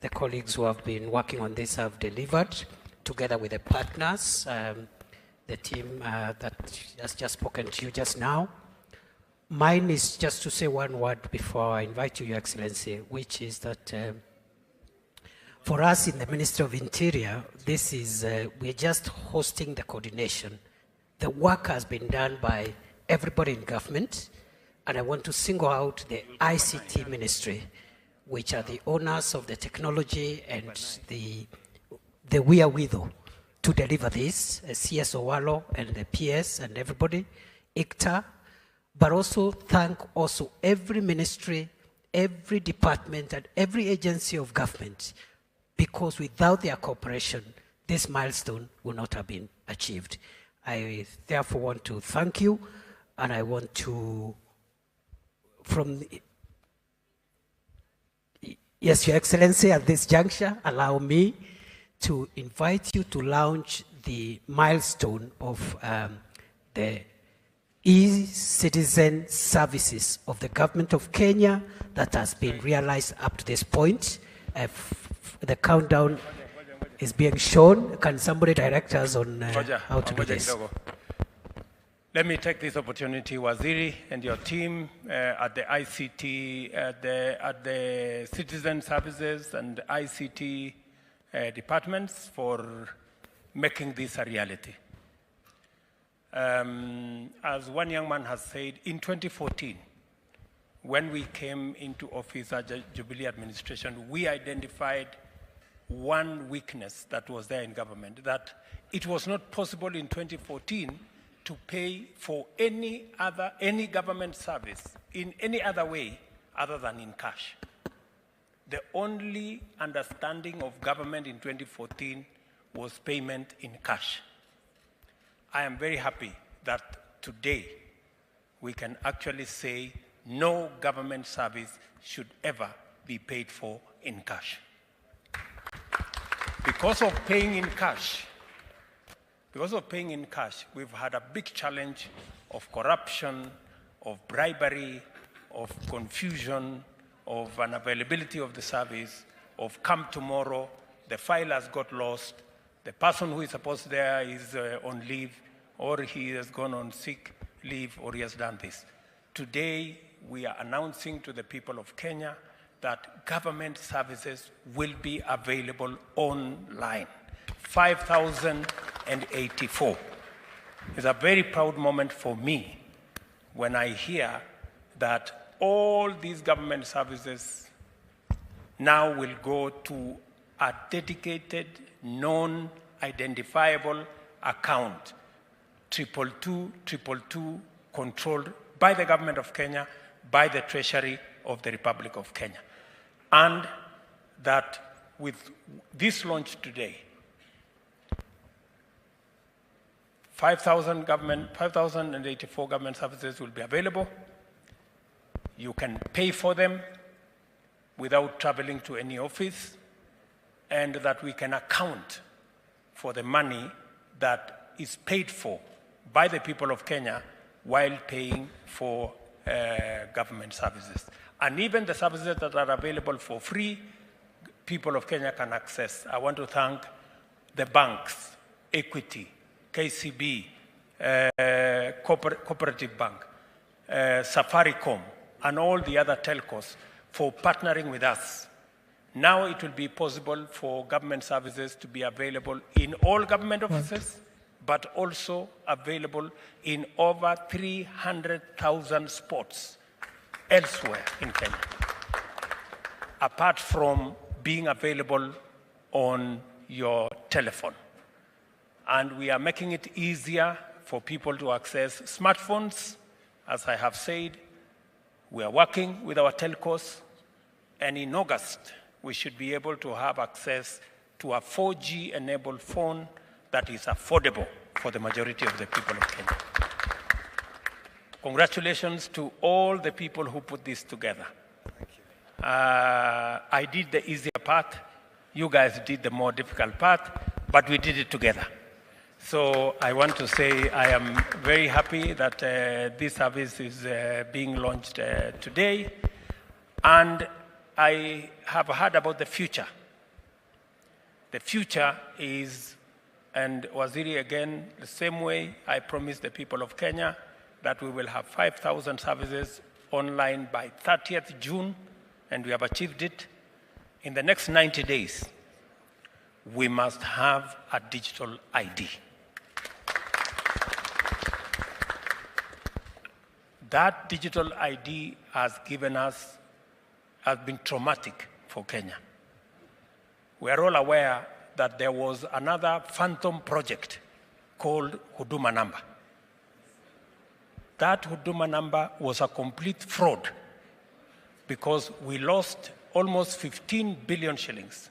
the colleagues who have been working on this have delivered, together with the partners, the team that has just spoken to you just now. Mine is just to say one word before I invite you, Your Excellency, which is that for us in the Ministry of Interior, this is, we're just hosting the coordination. The work has been done by everybody in government, and I want to single out the ICT Ministry, which are the owners of the technology and the wherewithal to deliver this, CS Owalo and the PS and everybody, ICTA, but also thank also every ministry, every department, and every agency of government, because without their cooperation, this milestone would not have been achieved. I therefore want to thank you, and I want to, yes, Your Excellency, at this juncture, allow me to invite you to launch the milestone of the e-citizen services of the government of Kenya that has been realized up to this point. The countdown is being shown. Can somebody direct us on how to do this? Let me take this opportunity, Waziri and your team at the ICT, at the citizen services and ICT departments for making this a reality. As one young man has said, in 2014, when we came into office at Jubilee administration, we identified one weakness that was there in government, that it was not possible in 2014 to pay for any government service in any other way other than in cash. The only understanding of government in 2014 was payment in cash. I am very happy that today we can actually say no government service should ever be paid for in cash. Because of paying in cash, we've had a big challenge of corruption, of bribery, of confusion, of unavailability of the service, of come tomorrow, the file has got lost, the person who is supposed there is on leave, or he has gone on sick leave, or he has done this. Today, we are announcing to the people of Kenya that government services will be available online. 5,084. It's a very proud moment for me when I hear that all these government services now will go to a dedicated, non-identifiable account, 22222, controlled by the government of Kenya, by the Treasury of the Republic of Kenya. And that with this launch today, 5,084 government services will be available. You can pay for them without traveling to any office, and that we can account for the money that is paid for by the people of Kenya while paying for government services. And even the services that are available for free, people of Kenya can access. I want to thank the banks, Equity, KCB, Cooperative Bank, Safaricom, and all the other telcos for partnering with us. Now it will be possible for government services to be available in all government offices, but also available in over 300,000 spots elsewhere in Kenya, apart from being available on your telephone. And we are making it easier for people to access smartphones. As I have said, we are working with our telcos, and in August, we should be able to have access to a 4G-enabled phone that is affordable for the majority of the people of Kenya. Congratulations to all the people who put this together. Thank you. I did the easier part. You guys did the more difficult part, but we did it together. So I want to say I am very happy that this service is being launched today. And I have heard about the future The future is, and Waziri again, the same way I promised the people of Kenya that we will have 5,000 services online by 30th June, and we have achieved it. In the next 90 days, we must have a digital ID. That digital ID has been traumatic for Kenya. We are all aware that there was another phantom project called Huduma Number. That Huduma Number was a complete fraud because we lost almost 15 billion shillings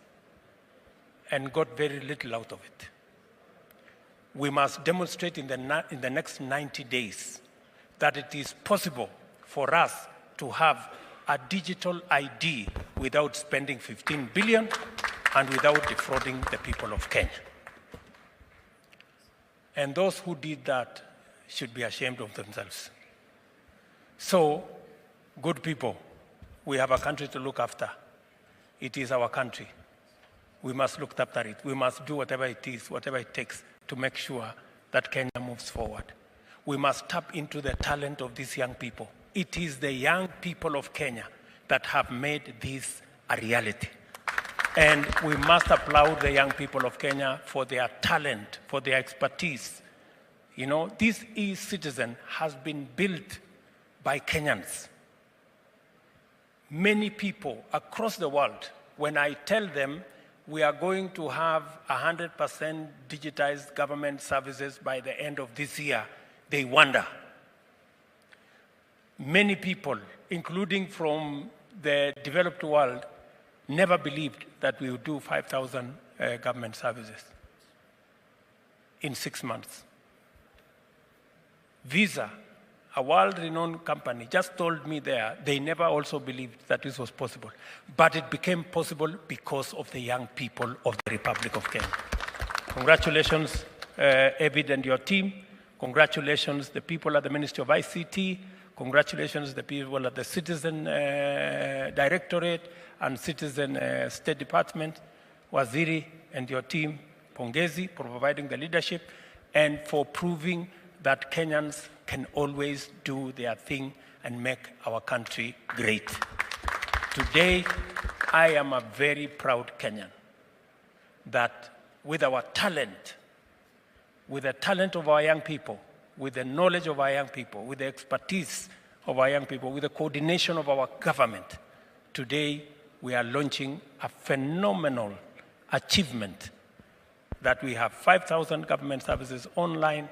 and got very little out of it. We must demonstrate in the next 90 days that it is possible for us to have a digital ID without spending 15 billion and without defrauding the people of Kenya. And those who did that should be ashamed of themselves. So, good people, we have a country to look after. It is our country. We must look after it. We must do whatever it is, whatever it takes to make sure that Kenya moves forward. We must tap into the talent of these young people. It is the young people of Kenya that have made this a reality. And we must applaud the young people of Kenya for their talent, for their expertise. You know, this e-citizen has been built by Kenyans. Many people across the world, when I tell them we are going to have 100% digitized government services by the end of this year, they wonder. Many people, including from the developed world, never believed that we would do 5,000 government services in 6 months. Visa, a world-renowned company, just told me they never also believed that this was possible. But it became possible because of the young people of the Republic of Kenya. Congratulations, Evid and your team. Congratulations, the people at the Ministry of ICT. Congratulations, the people at the Citizen Directorate and Citizen State Department, Waziri and your team, Pongezi, for providing the leadership and for proving that Kenyans can always do their thing and make our country great. Today, I am a very proud Kenyan that with our talent, with the talent of our young people, with the knowledge of our young people, with the expertise of our young people, with the coordination of our government, today we are launching a phenomenal achievement that we have 5,000 government services online.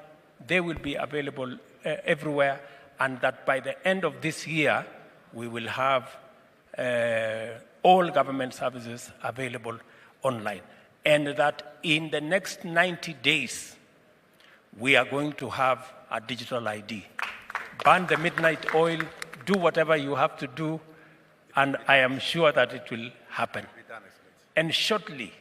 They will be available everywhere, and that by the end of this year, we will have all government services available online. And that in the next 90 days, we are going to have a digital ID. Burn the midnight oil, do whatever you have to do, and I am sure that it will happen. And shortly,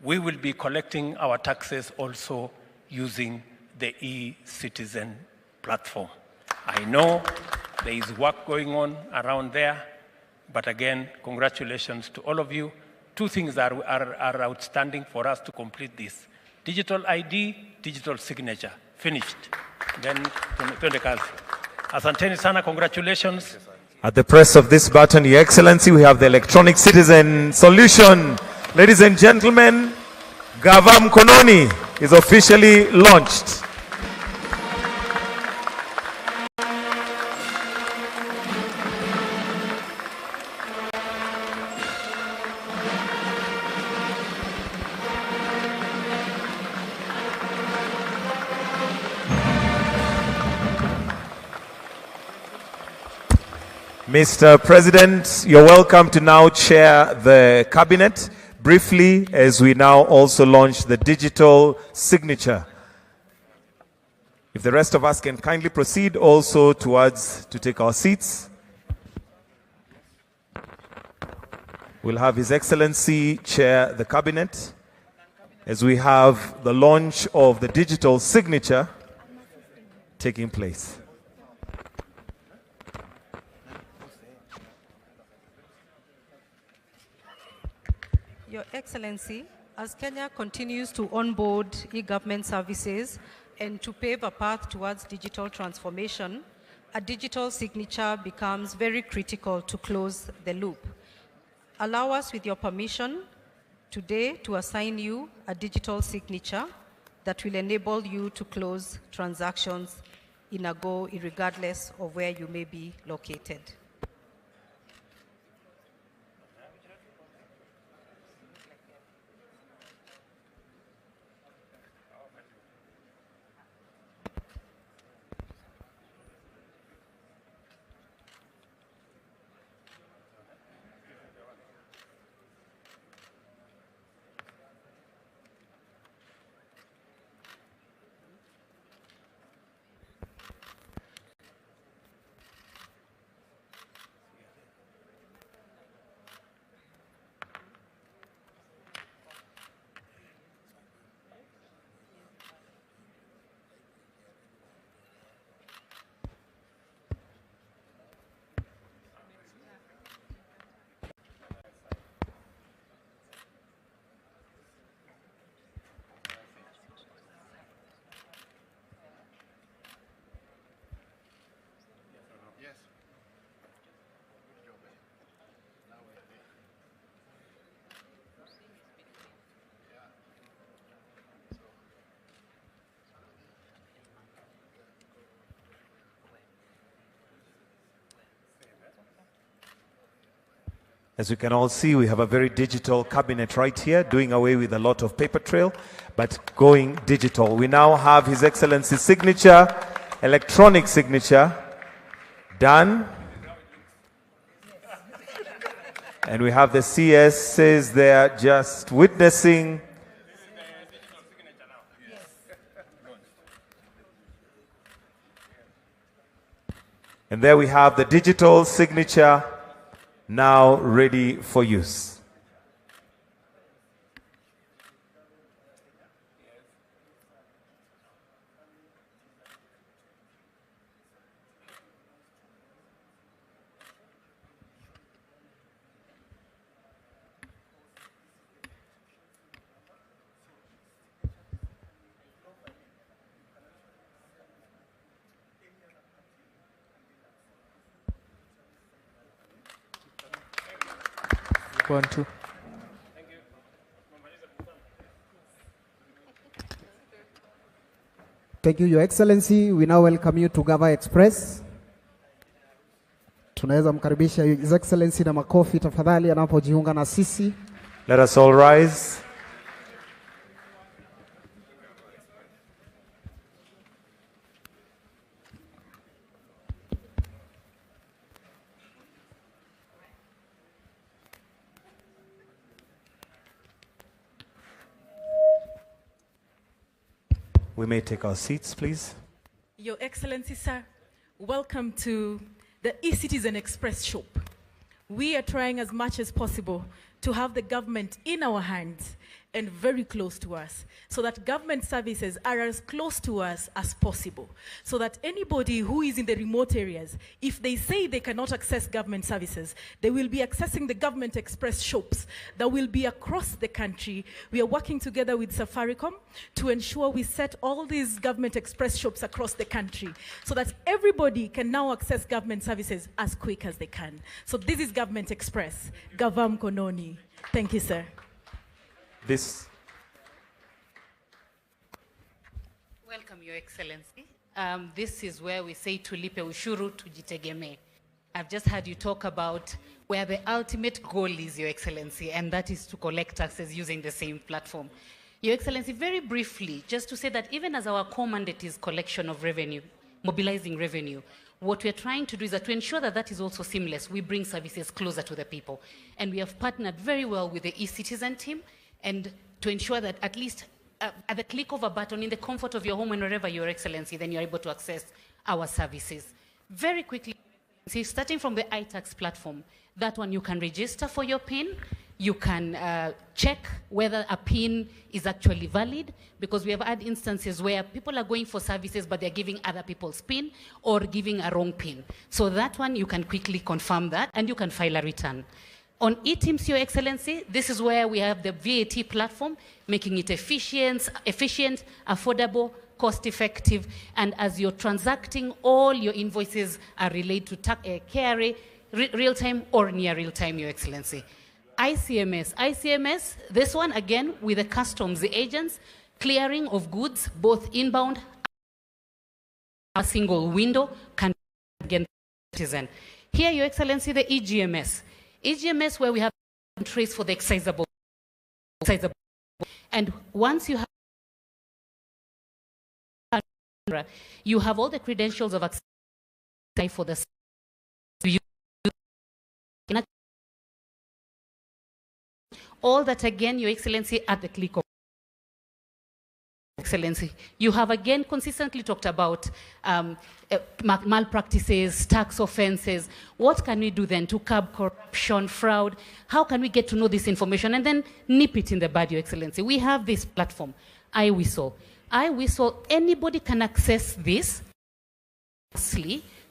we will be collecting our taxes also using the e-citizen platform. I know there is work going on around there, but again, congratulations to all of you. Two things are outstanding for us to complete this. Digital ID, digital signature, finished. Then, twende kazi. Asanteni sana, congratulations. At the press of this button, Your Excellency, we have the electronic citizen solution. Ladies and gentlemen, Gava Mkononi is officially launched. Mr. President, you're welcome to now chair the cabinet briefly as we now also launch the digital signature. If the rest of us can kindly proceed also towards to take our seats. We'll have His Excellency chair the cabinet as we have the launch of the digital signature taking place. Your Excellency, As Kenya continues to onboard e-government services and to pave a path towards digital transformation, a digital signature becomes very critical to close the loop. Allow us, with your permission, today to assign you a digital signature that will enable you to close transactions in a go, regardless of where you may be located. As you can all see, we have a very digital cabinet right here, doing away with a lot of paper trail, but going digital. We now have His Excellency's signature, electronic signature, done. And we have the CSs there just witnessing. And there we have the digital signature now ready for use. One, two. Thank you, Your Excellency. We now welcome you to Gava Express. Tunaweza mkaribisha His Excellency na makofi tafadhali anapojiunga na sisi. Let us all rise. We may take our seats, please. Your Excellency, sir, welcome to the eCitizen Express shop. We are trying as much as possible to have the government in our hands and very close to us, so that government services are as close to us as possible, so that anybody who is in the remote areas, if they say they cannot access government services, they will be accessing the government express shops that will be across the country. We are working together with Safaricom to ensure we set all these government express shops across the country, so that everybody can now access government services as quick as they can. So this is Government Express, Gavam Kononi. Thank you, sir. Welcome, Your Excellency. This is where we say tulipe ushuru tujitegemee. I've just heard you talk about where the ultimate goal is, Your Excellency, and that is to collect taxes using the same platform. Your Excellency, very briefly, just to say that even as our core mandate is collection of revenue, mobilizing revenue, what we're trying to do is that to ensure that that is also seamless, we bring services closer to the people. And we have partnered very well with the eCitizen team, and to ensure that at least at the click of a button in the comfort of your home and wherever, Your Excellency, then you're able to access our services. Very quickly, see, starting from the iTax platform, that one you can register for your PIN, you can check whether a PIN is actually valid, because we have had instances where people are going for services but they're giving other people's PIN or giving a wrong PIN. So that one you can quickly confirm that and you can file a return. On eTeams, Your Excellency, this is where we have the VAT platform, making it efficient, affordable, cost-effective, and as you're transacting, all your invoices are relayed to KRA, real-time or near real-time, Your Excellency. ICMS, this one again with the customs agents, clearing of goods, both inbound, a single window can again citizen. Here, Your Excellency, the EGMS. EGMS where we have trace for the excisable. And once you have all the credentials of access for the all that again, Your Excellency, at the click of Excellency. You have again consistently talked about malpractices, tax offenses. What can we do then to curb corruption, fraud? How can we get to know this information and then nip it in the bud, Your Excellency? We have this platform, iWhistle. iWhistle, anybody can access this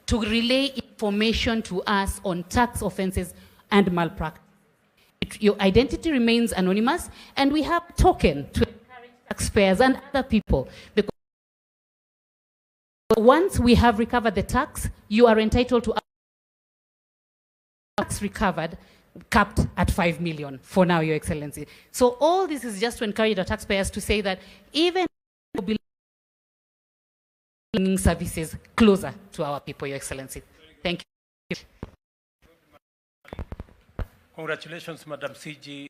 to relay information to us on tax offenses and malpractice. Your identity remains anonymous, and we have token to encourage taxpayers and other people. Because once we have recovered the tax, you are entitled to tax recovered, capped at 5 million for now, Your Excellency. So all this is just to encourage the taxpayers to say that even services closer to our people, Your Excellency. Thank you. Congratulations, Madam CG.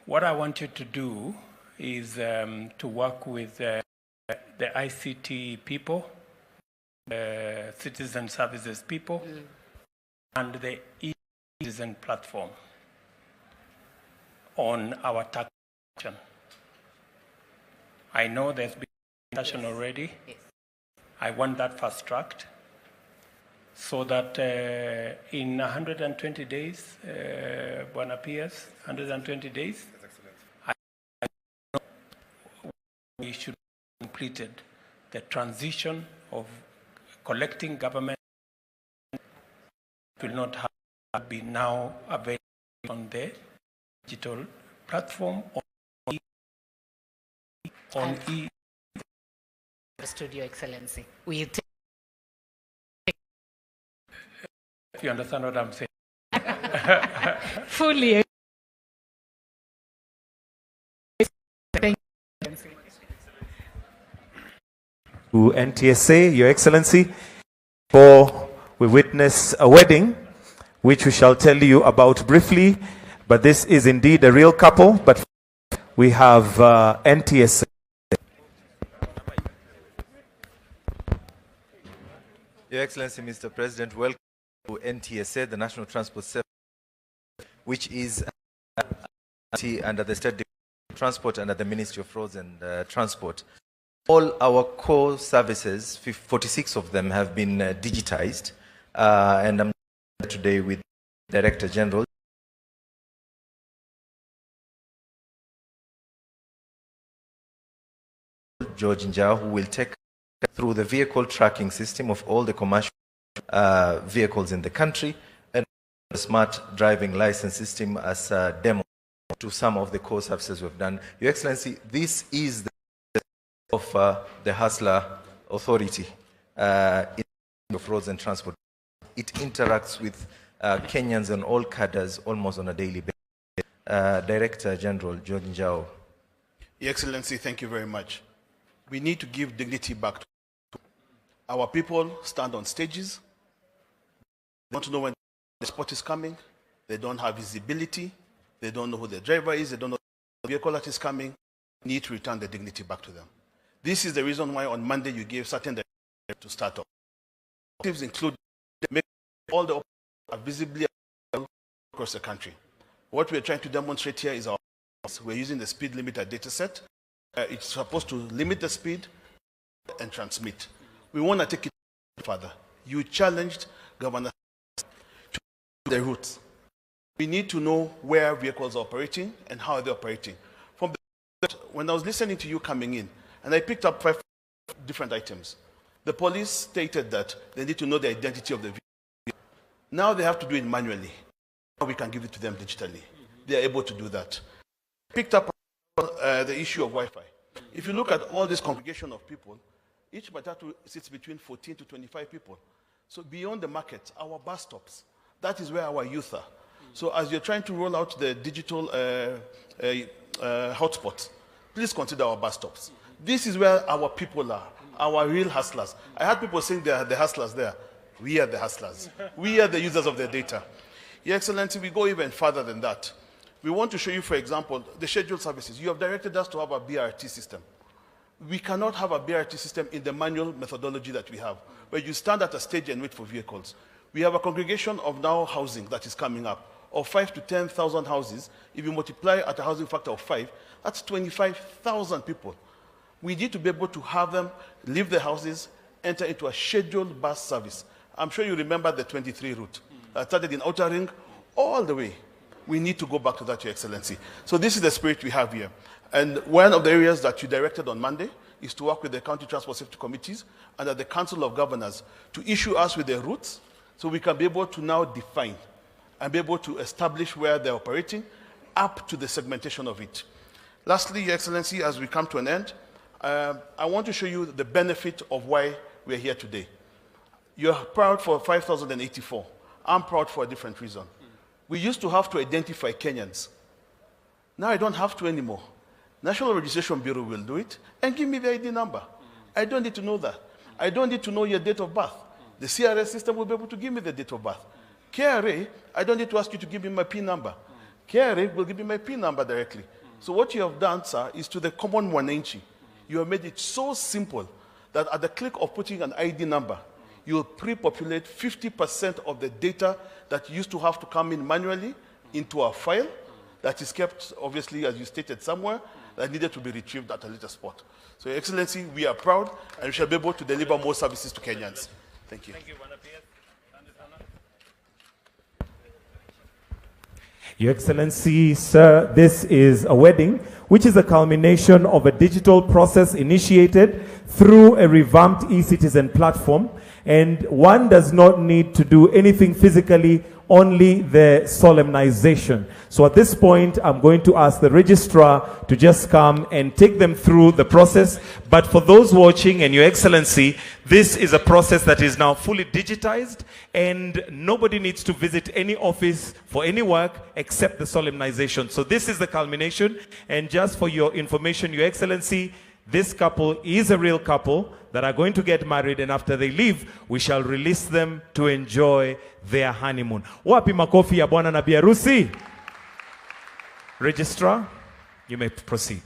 What I want you to do is to work with the ICT people, citizen services people, and the e-citizen platform on our tax action. I know there's been discussion already. Yes. I want that fast-tracked so that in 120 days, one appears, 120 days, I know we should have completed the transition of collecting government. Will not have been now available on the digital platform on e. Understood, Your Excellency. We take. You understand what I'm saying? Fully. Thank you. To NTSA, Your Excellency, for we witness a wedding, which we shall tell you about briefly, but this is indeed a real couple, but we have NTSA. Your Excellency, Mr. President, welcome to NTSA, the National Transport Service, which is under the State Department of Transport under the Ministry of Roads and Transport. All our core services, 46 of them, have been digitized, and I'm here today with Director General George Njau, who will take through the vehicle tracking system of all the commercial vehicles in the country and the smart driving license system as a demo to some of the core services we've done. Your Excellency, this is the of the Hustler Authority of Roads and Transport. It interacts with Kenyans and all cadres almost on a daily basis. Director General George Njau. Your Excellency, thank you very much. We need to give dignity back to our people. Stand on stages. They want to know when the spot is coming. They don't have visibility. They don't know who the driver is. They don't know the vehicle that is coming. We need to return the dignity back to them. This is the reason why on Monday you gave certain directives to start off. Directives include making all the are visibly across the country. What we're trying to demonstrate here is we're using the speed limiter data set. It's supposed to limit the speed and transmit. We want to take it further. You challenged Governor to the routes. We need to know where vehicles are operating and how they're operating. When I was listening to you coming in, and I picked up 5 different items. The police stated that they need to know the identity of the vehicle. Now they have to do it manually. Now we can give it to them digitally. They are able to do that. Picked up the issue of Wi-Fi. If you look at all this congregation of people, each matatu sits between 14 to 25 people. So beyond the market, our bus stops, that is where our youth are. So as you're trying to roll out the digital hotspots, please consider our bus stops. This is where our people are, our real hustlers. I had people saying they are the hustlers there. We are the hustlers. We are the users of the data. Your Excellency, we go even further than that. We want to show you, for example, the scheduled services. You have directed us to have a BRT system. We cannot have a BRT system in the manual methodology that we have, where you stand at a stage and wait for vehicles. We have a congregation of now housing that is coming up, of 5,000 to 10,000 houses. If you multiply at a housing factor of 5, that's 25,000 people. We need to be able to have them leave their houses, enter into a scheduled bus service. I'm sure you remember the 23 route that started in Outer Ring all the way. We need to go back to that, Your Excellency. So this is the spirit we have here. And one of the areas that you directed on Monday is to work with the county transport safety committees and at the Council of Governors to issue us with the routes so we can be able to now define and be able to establish where they're operating up to the segmentation of it. Lastly, Your Excellency, as we come to an end, I want to show you the benefit of why we're here today. You're proud for 5,084. I'm proud for a different reason. We used to have to identify Kenyans. Now I don't have to anymore. National Registration Bureau will do it and give me the ID number. I don't need to know that. I don't need to know your date of birth. The CRS system will be able to give me the date of birth. KRA, I don't need to ask you to give me my PIN number. KRA will give me my PIN number directly. So what you have done, sir, is to the common mwananchi. You have made it so simple that at the click of putting an ID number, you'll pre-populate 50% of the data that used to have to come in manually into a file that is kept, obviously, as you stated, somewhere that needed to be retrieved at a later spot. So, Your Excellency, we are proud and we shall be able to deliver more services to Kenyans. Thank you. Thank you, Your Excellency, sir, this is a wedding, which is a culmination of a digital process initiated through a revamped e-citizen platform. And one does not need to do anything physically, only the solemnization. So at this point, I'm going to ask the registrar to just come and take them through the process. But for those watching, and Your Excellency, this is a process that is now fully digitized, and nobody needs to visit any office for any work except the solemnization. So this is the culmination. And just for your information, Your Excellency, this couple is a real couple that are going to get married, and after they leave, we shall release them to enjoy their honeymoon. Wapi makofi ya bwana na bi harusi? Registrar, you may proceed.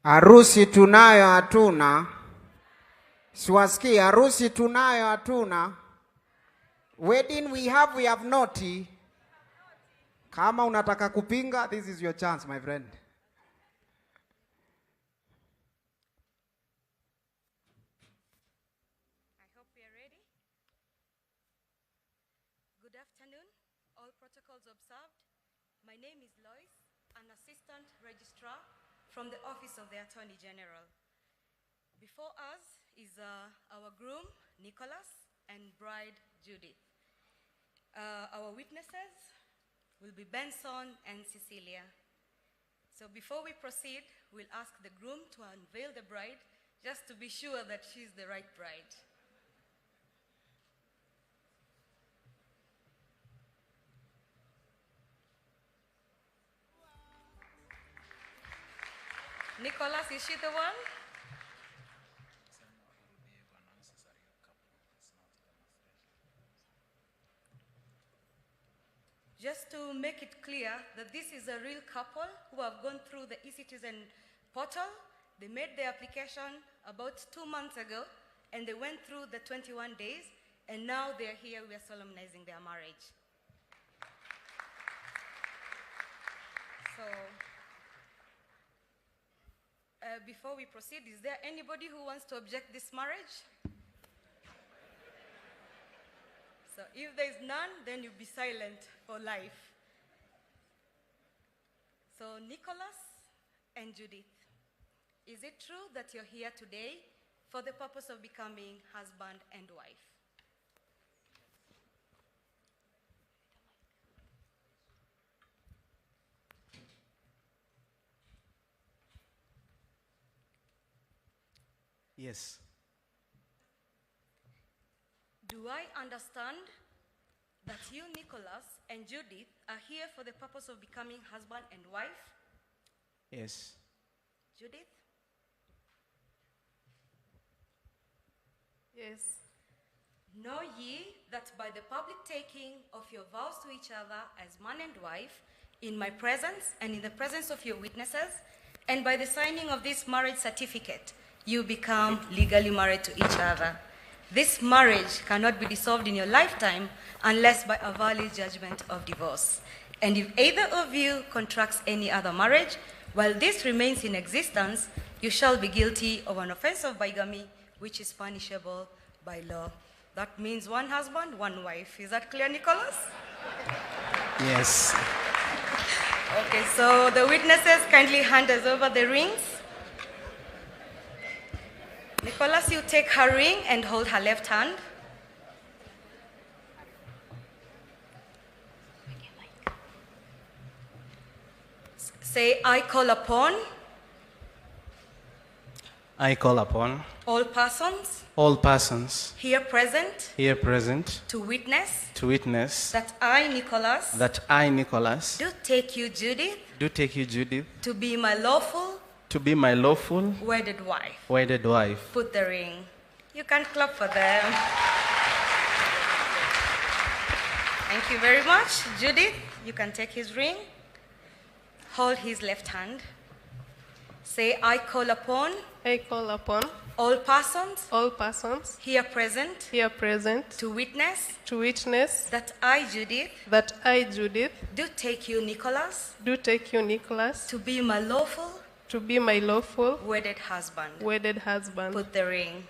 Harusi tunayo hatuna. Siwasikii, harusi tunayo hatuna. Wedding we have not. Kama unataka kupinga, this is your chance, my friend. I hope we are ready. Good afternoon, all protocols observed. My name is Lois, an assistant registrar from the Office of the Attorney General. Before us is our groom, Nicholas, and bride, Judith. Our witnesses will be Benson and Cecilia. So before we proceed, we'll ask the groom to unveil the bride, just to be sure that she's the right bride. Nicholas, is she the one? Just to make it clear that this is a real couple who have gone through the e-citizen portal. They made their application about 2 months ago, and they went through the 21 days, and now they're here, we're solemnizing their marriage. So, before we proceed, is there anybody who wants to object this marriage? So if there is none, then you'll be silent for life. So Nicholas and Judith, is it true that you're here today for the purpose of becoming husband and wife? Yes. Do I understand that you, Nicholas, and Judith are here for the purpose of becoming husband and wife? Yes. Judith? Yes. Know ye that by the public taking of your vows to each other as man and wife, in my presence and in the presence of your witnesses, and by the signing of this marriage certificate, you become legally married to each other. This marriage cannot be dissolved in your lifetime unless by a valid judgment of divorce. And if either of you contracts any other marriage, while this remains in existence, you shall be guilty of an offense of bigamy, which is punishable by law. That means one husband, one wife. Is that clear, Nicholas? Yes. Okay, so the witnesses kindly hand us over the rings. Nicholas, you take her ring and hold her left hand. Say, I call upon. I call upon All persons. all persons Here present. here present To witness. to witness That I, Nicholas. that I, Nicholas, Do take you, Judith. do take you, Judith, To be my lawful. to be my lawful Wedded wife. wedded wife. Put the ring. You can clap for them. Thank you very much. Judith, you can take his ring. Hold his left hand. Say, I call upon. I call upon All persons. all persons Here present. here present To witness. to witness That I, Judith. that I, Judith, Do take you, Nicholas. do take you, Nicholas, To be my lawful. to be my lawful Wedded husband. wedded husband. Put the ring.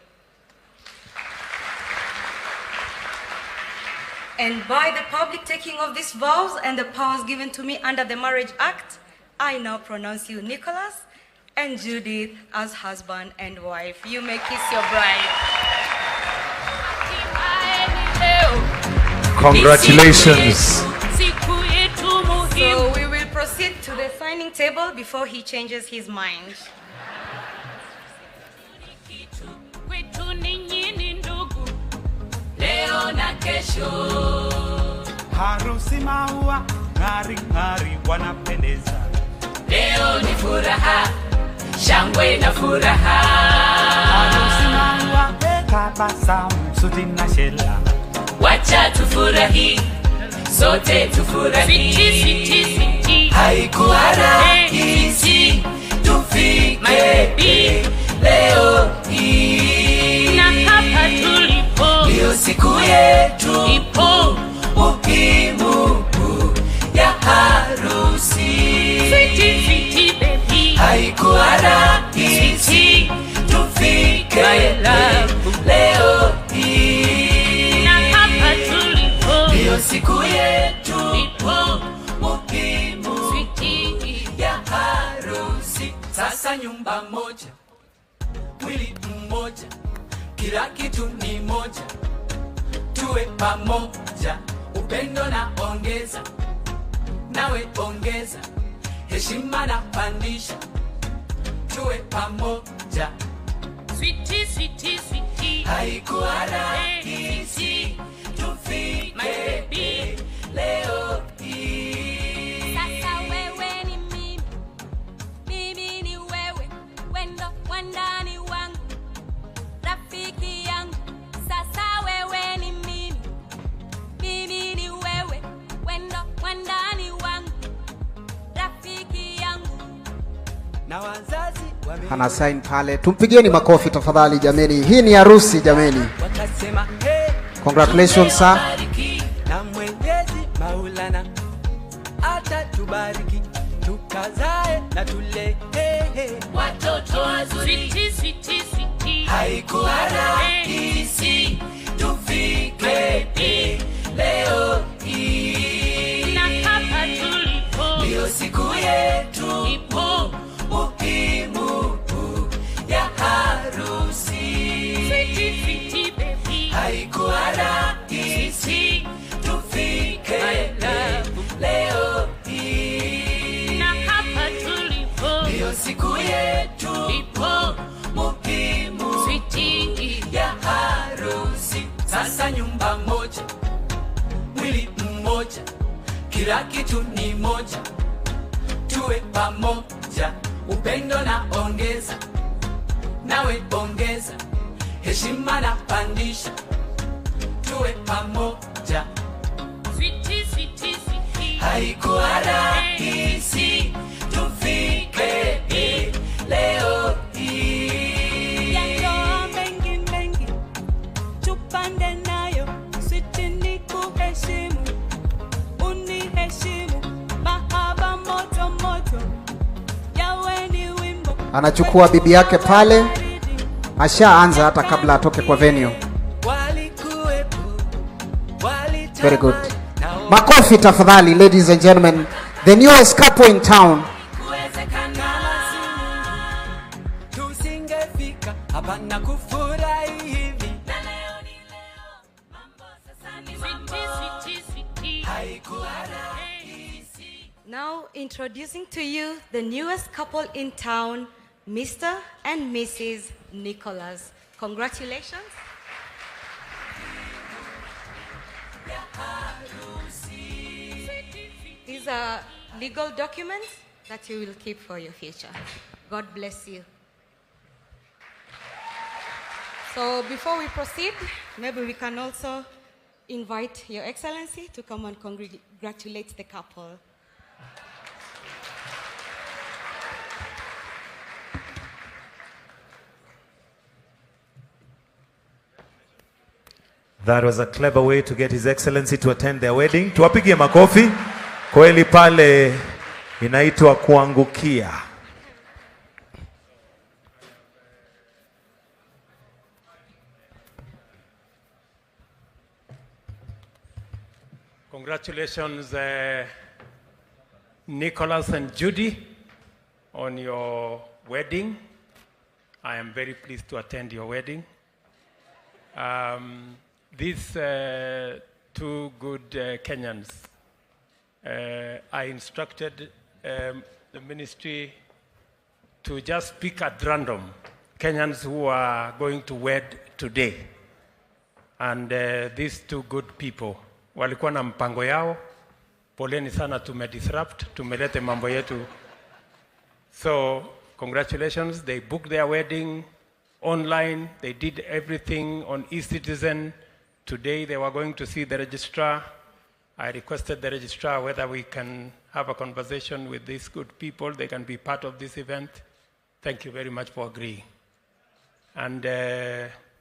And by the public taking of these vows and the powers given to me under the Marriage Act, I now pronounce you, Nicholas, and Judith as husband and wife. You may kiss your bride. Congratulations. So we will proceed to the signing table before he changes his mind. Harusi maua ng'ari ng'ari wanapendeza. Leo ni furaha, shangwe na furaha. Harusi maua tabasamu suti na shela. Wacha tufurahi, sote tufurahi. Siti, siti. Haikuwa rahisi tufike leo hii. Na hapa tulipo, ndio siku yetu ipo muhimu ya harusi. Siti, siti, baby. Haikuwa rahisi tufike leo hii. Na hapa tulipo, ndio siku yetu ipo muhimu ya harusi. Sasa nyumba moja, mwili mmoja, kila kitu ni moja. Tuwe pamoja, upendo na ongeza, nawe ongeza, heshima na pandisha. Tuwe pamoja. Sweetie, sweetie, sweetie. Haikuwa rahisi tufike leo hii. Sasa wewe ni mimi, mimi ni wewe, wendo wandani wangu, rafiki yangu. Sasa wewe ni mimi, mimi ni wewe, wendo wandani wangu, rafiki yangu. Na wazazi Ana sign pale. Tumpigieni makofi tafadhali jameni. Hii ni harusi jameni. wakasema hey, Congratulations sir. na Mwenyezi Maulana atatubariki tukazae na tule watoto wazuri. Sweetie, sweetie, sweetie. Haikuwa rahisi tufike leo hii. Na hapa tulipo Ndio siku yetu ipo muhimu ya harusi. Sweetie, sweetie baby, Haikuwa rahisi tufike leo hii. na hapa tulipo Ndio siku yetu ipo muhimu sweetie ya harusi. Sasa nyumba moja, mwili mmoja, kila kitu ni moja, tuwe pamoja, upendo na ongeza, nawe ongeza, heshima na pandisha, tuwe pamoja. sweetie sweetie sweetie. Haikuwa rahisi tufike leo hii. Yandoa mengi mengi tupande nayo, sweetie ni kuheshimu, uniheshimu, mahaba moto moto yawe ni wimbo. Anachukua bibi yake pale, ashaanza hata kabla atoke kwa venue. Very good. Makofi tafadhali, ladies and gentlemen. The newest couple in town. Tusingefika hapa na kufurahi hivi. Now introducing to you the newest couple in town, Mr. and Mrs. Nicholas. Congratulations. These are legal documents that you will keep for your future. God bless you. So before we proceed, maybe we can also invite Your Excellency to come and congratulate the couple. That was a clever way to get His Excellency to attend their wedding. Tuwapigie makofi. Kweli pale inaitwa kuangukia. Congratulations, Nicholas and Judy, on your wedding. I am very pleased to attend your wedding. These two good Kenyans, I instructed the ministry to just pick at random Kenyans who are going to wed today. And these two good people, walikuwa na mpango yao, poleni sana tumedisrupt, tumelete mambo yetu. So, congratulations, they booked their wedding online, they did everything on eCitizen. Today they were going to see the registrar. I requested the registrar whether we can have a conversation with these good people, they can be part of this event. Thank you very much for agreeing. And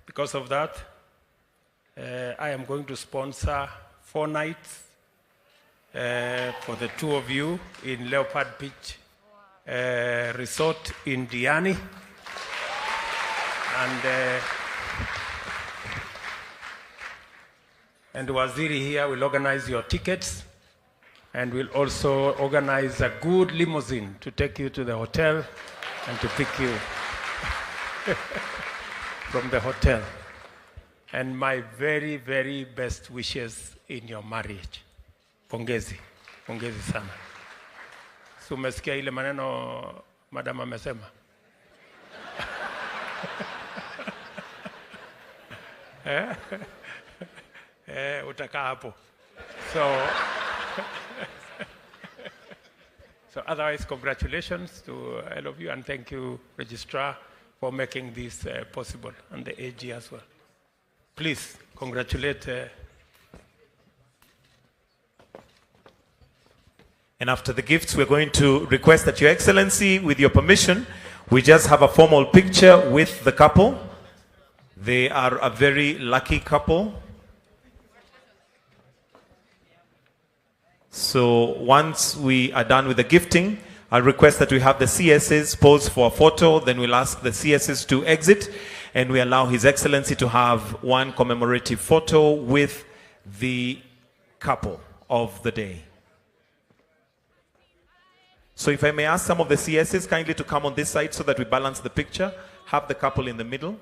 because of that, I am going to sponsor 4 nights for the two of you in Leopard Beach Resort in Diani. And Waziri here will organize your tickets and will also organize a good limousine to take you to the hotel and to pick you from the hotel. And my very, very best wishes in your marriage. Pongezi. Pongezi sana. So umesikia ile maneno madam amesema? Utakaa hapo. So otherwise, congratulations to all of you, and thank you, Registrar, for making this possible, and the AG as well. Please congratulate. And after the gifts, we're going to request that Your Excellency, with your permission, we just have a formal picture with the couple. They are a very lucky couple. So once we are done with the gifting, I'll request that we have the CSs pose for a photo, then we'll ask the CSs to exit, and we allow His Excellency to have one commemorative photo with the couple of the day. So if I may ask some of the CSs kindly to come on this side so that we balance the picture. Have the couple in the middle.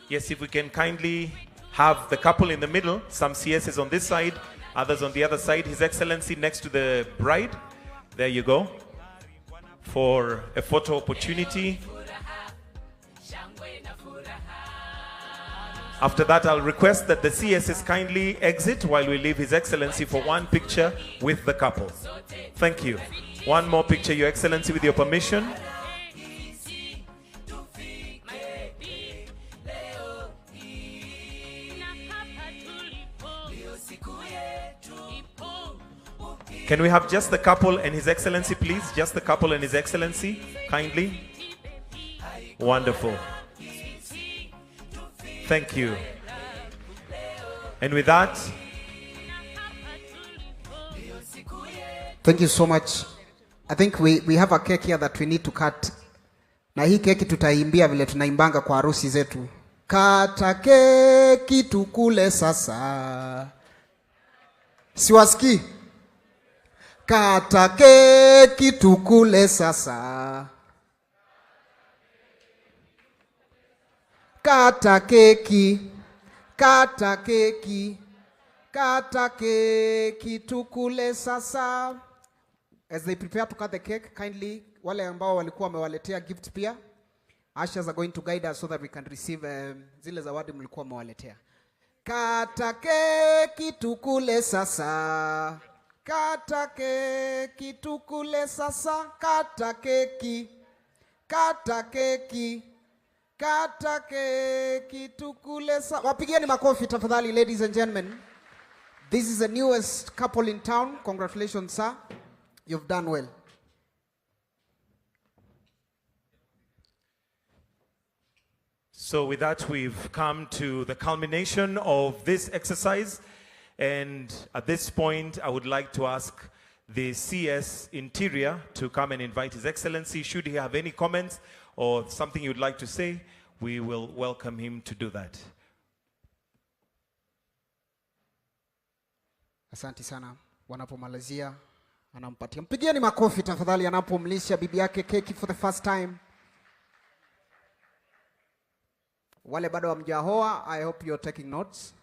Yes, if we can kindly have the couple in the middle, some CSs on this side, others on the other side. His Excellency next to the bride. There you go. For a photo opportunity. After that, I'll request that the CSs kindly exit while we leave His Excellency for one picture with the couple. Thank you. One more picture, Your Excellency, with your permission. Can we have just the couple and His Excellency, please? Just the couple and His Excellency, kindly. Wonderful. Thank you. And with that, thank you so much. I think we have a cake here that we need to cut. Na hii keki tutaimbia vile tunaimbanga kwa harusi zetu. Kata keki tukule sasa. Siwasikii? Kata keki tukule sasa. Kata keki, kata keki, kata keki tukule sasa. As they prepare to cut the cake, kindly, wale ambao walikuwa wamewaletea gift pia, ushers are going to guide us so that we can receive zile zawadi mlikuwa mmewaletea. Kata keki tukule sasa. Kata keki tukule sasa. Kata keki, kata keki, kata keki tukule sasa. Wapigieni makofi tafadhali, ladies and gentlemen. This is the newest couple in town. Congratulations, sir. You've done well. so with that, we've come to the culmination of this exercise. And at this point, I would like to ask the CS Interior to come and invite His Excellency. Should he have any comments or something you'd like to say, we will welcome him to do that. Asante sana. Wanapomalizia anampatia. Mpigieni makofi tafadhali anapomlisha bibi yake keki for the first time. Wale bado hamjaoa, I hope you're taking notes.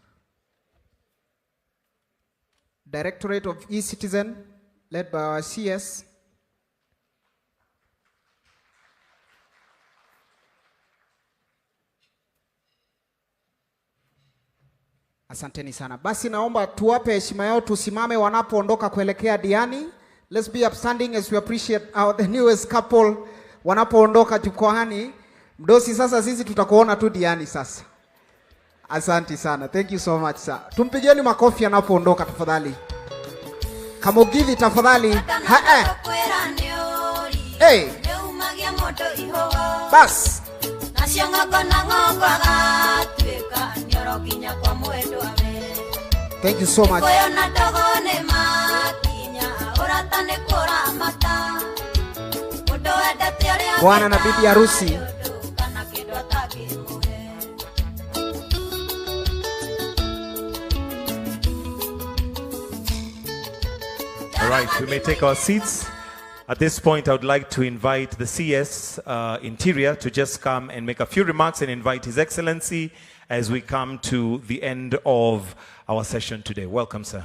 Directorate of E-Citizen, led by our CS. Asanteni sana. Basi naomba tuwape heshima yao, tusimame wanapoondoka kuelekea diani. Let's be upstanding as we appreciate the newest couple wanapoondoka jukwaani. Mdosi, sasa sisi tutakuona tu diani sasa. Asante sana. Thank you so much, sir. Tumpigieni makofi anapoondoka tafadhali. Kamugithi tafadhali. Hey. Bas. Thank you so much. Bwana na bibi harusi. All right, we may take our seats. At this point, I would like to invite the CS Interior to just come and make a few remarks and invite His Excellency as we come to the end of our session today. Welcome, sir.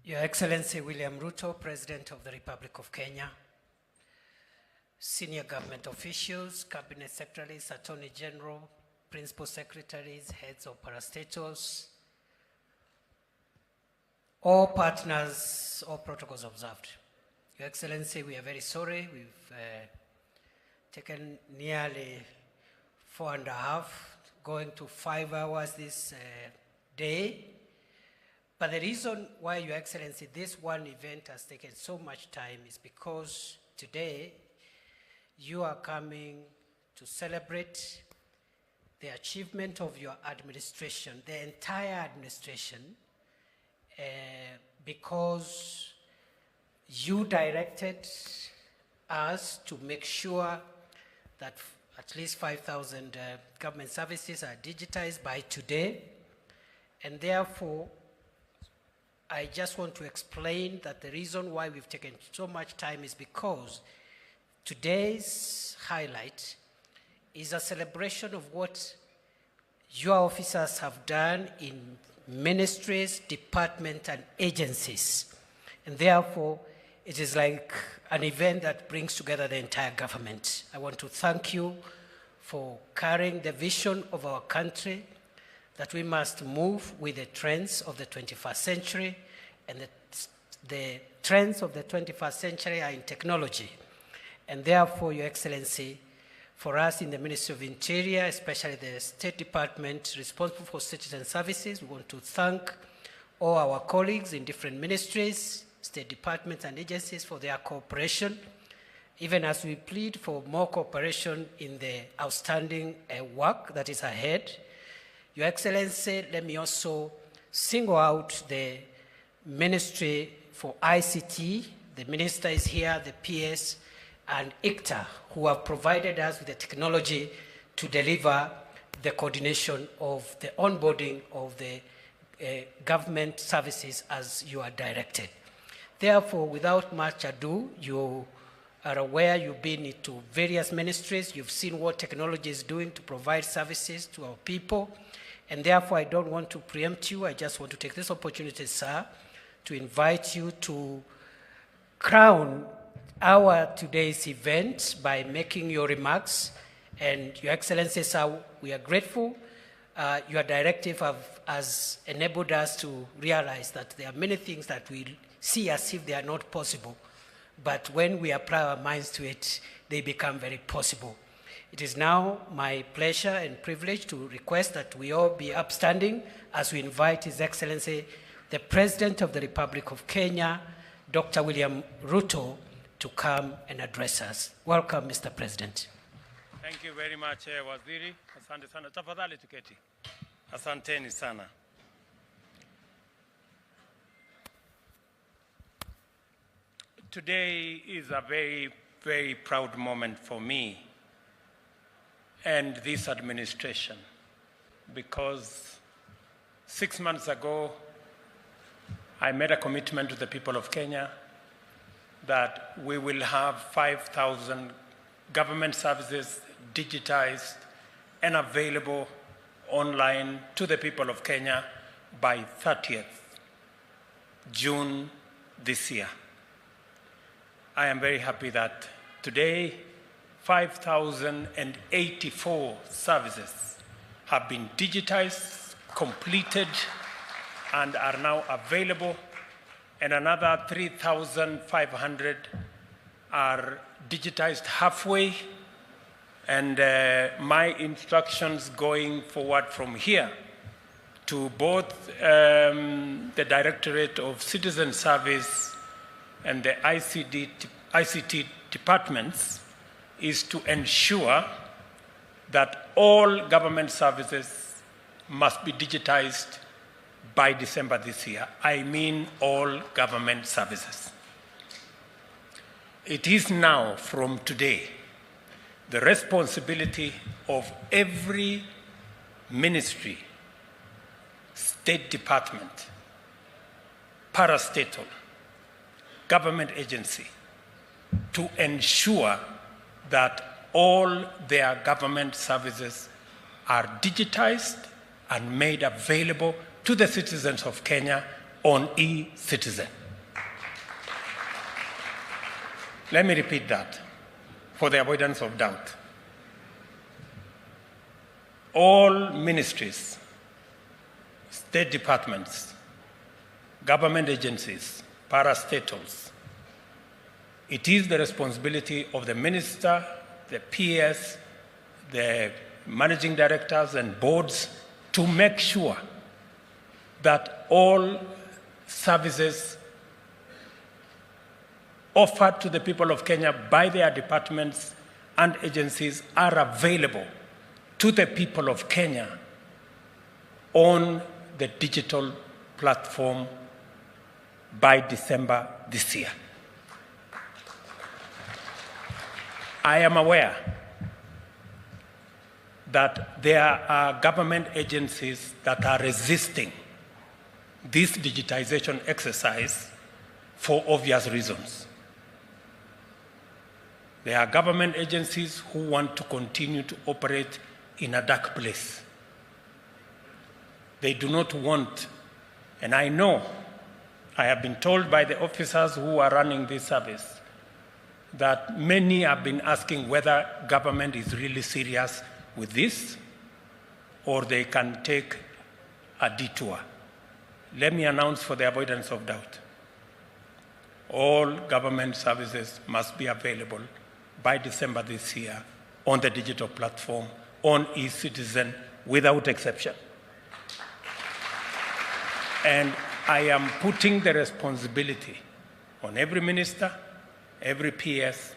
Your Excellency William Ruto, President of the Republic of Kenya, senior government officials, cabinet secretaries, attorney general, principal secretaries, heads of parastatals, all partners, all protocols observed. Your Excellency, we are very sorry. We've taken nearly 4.5, going to 5 hours this day. But the reason why, Your Excellency, this one event has taken so much time is because today you are coming to celebrate the achievement of your administration, the entire administration, because you directed us to make sure that at least 5,000 government services are digitized by today. And therefore, I just want to explain that the reason why we've taken so much time is because today's highlight is a celebration of what your officers have done in ministries, departments, and agencies. And therefore, it is like an event that brings together the entire government. I want to thank you for carrying the vision of our country, that we must move with the trends of the 21st century, and the trends of the 21st century are in technology. And therefore, Your Excellency, for us in the Ministry of Interior, especially the State Department responsible for citizen services, we want to thank all our colleagues in different ministries, state departments and agencies for their cooperation, even as we plead for more cooperation in the outstanding work that is ahead. Your Excellency, let me also single out the Ministry for ICT. The Minister is here, the PS, and ICTA, who have provided us with the technology to deliver the coordination of the onboarding of the government services as you are directed. Therefore, without much ado, you are aware, you've been into various ministries, you've seen what technology is doing to provide services to our people, and therefore I don't want to preempt you. I just want to take this opportunity, sir, to invite you to crown our today's event by making your remarks. And Your Excellency, sir, we are grateful. Your directive has enabled us to realize that there are many things that we see as if they are not possible, but when we apply our minds to it, they become very possible. It is now my pleasure and privilege to request that we all be upstanding as we invite His Excellency, the President of the Republic of Kenya, Dr. William Ruto, to come and address us. Welcome, Mr. President. Thank you very much, Waziri. Asante sana. Tafadhali tuketi. Asanteni sana. Today is a very, very proud moment for me and this administration, because 6 months ago, I made a commitment to the people of Kenya that we will have 5,000 government services digitized and available online to the people of Kenya by 30th June this year. I am very happy that today 5,084 services have been digitized, completed, and are now available, and another 3,500 are digitized halfway. And my instructions going forward from here to both the Directorate of Citizen Service and the ICT departments is to ensure that all government services must be digitized by December this year. I mean all government services. It is now, from today, the responsibility of every ministry, state department, parastatal, government agency, to ensure that all their government services are digitized and made available to the citizens of Kenya on e-Citizen. Let me repeat that for the avoidance of doubt. All ministries, state departments, government agencies, parastatals, it is the responsibility of the minister, the PS, the managing directors and boards to make sure that all services offered to the people of Kenya by their departments and agencies are available to the people of Kenya on the digital platform by December this year. I am aware that there are government agencies that are resisting this digitization exercise for obvious reasons. There are government agencies who want to continue to operate in a dark place. They do not want, and I know, I have been told by the officers who are running this service that many have been asking whether government is really serious with this or they can take a detour. Let me announce for the avoidance of doubt. All government services must be available by December this year on the digital platform, on eCitizen, without exception. And I am putting the responsibility on every minister, every PS,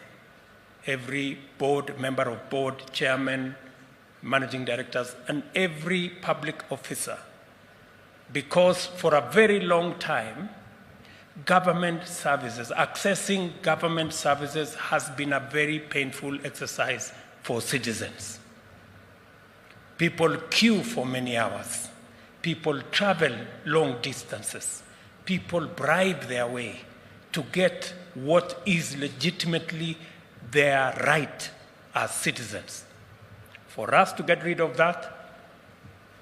every board, member of board, chairman, managing directors, and every public officer. Because for a very long time, government services, accessing government services has been a very painful exercise for citizens. People queue for many hours. People travel long distances. People bribe their way to get what is legitimately their right as citizens. For us to get rid of that,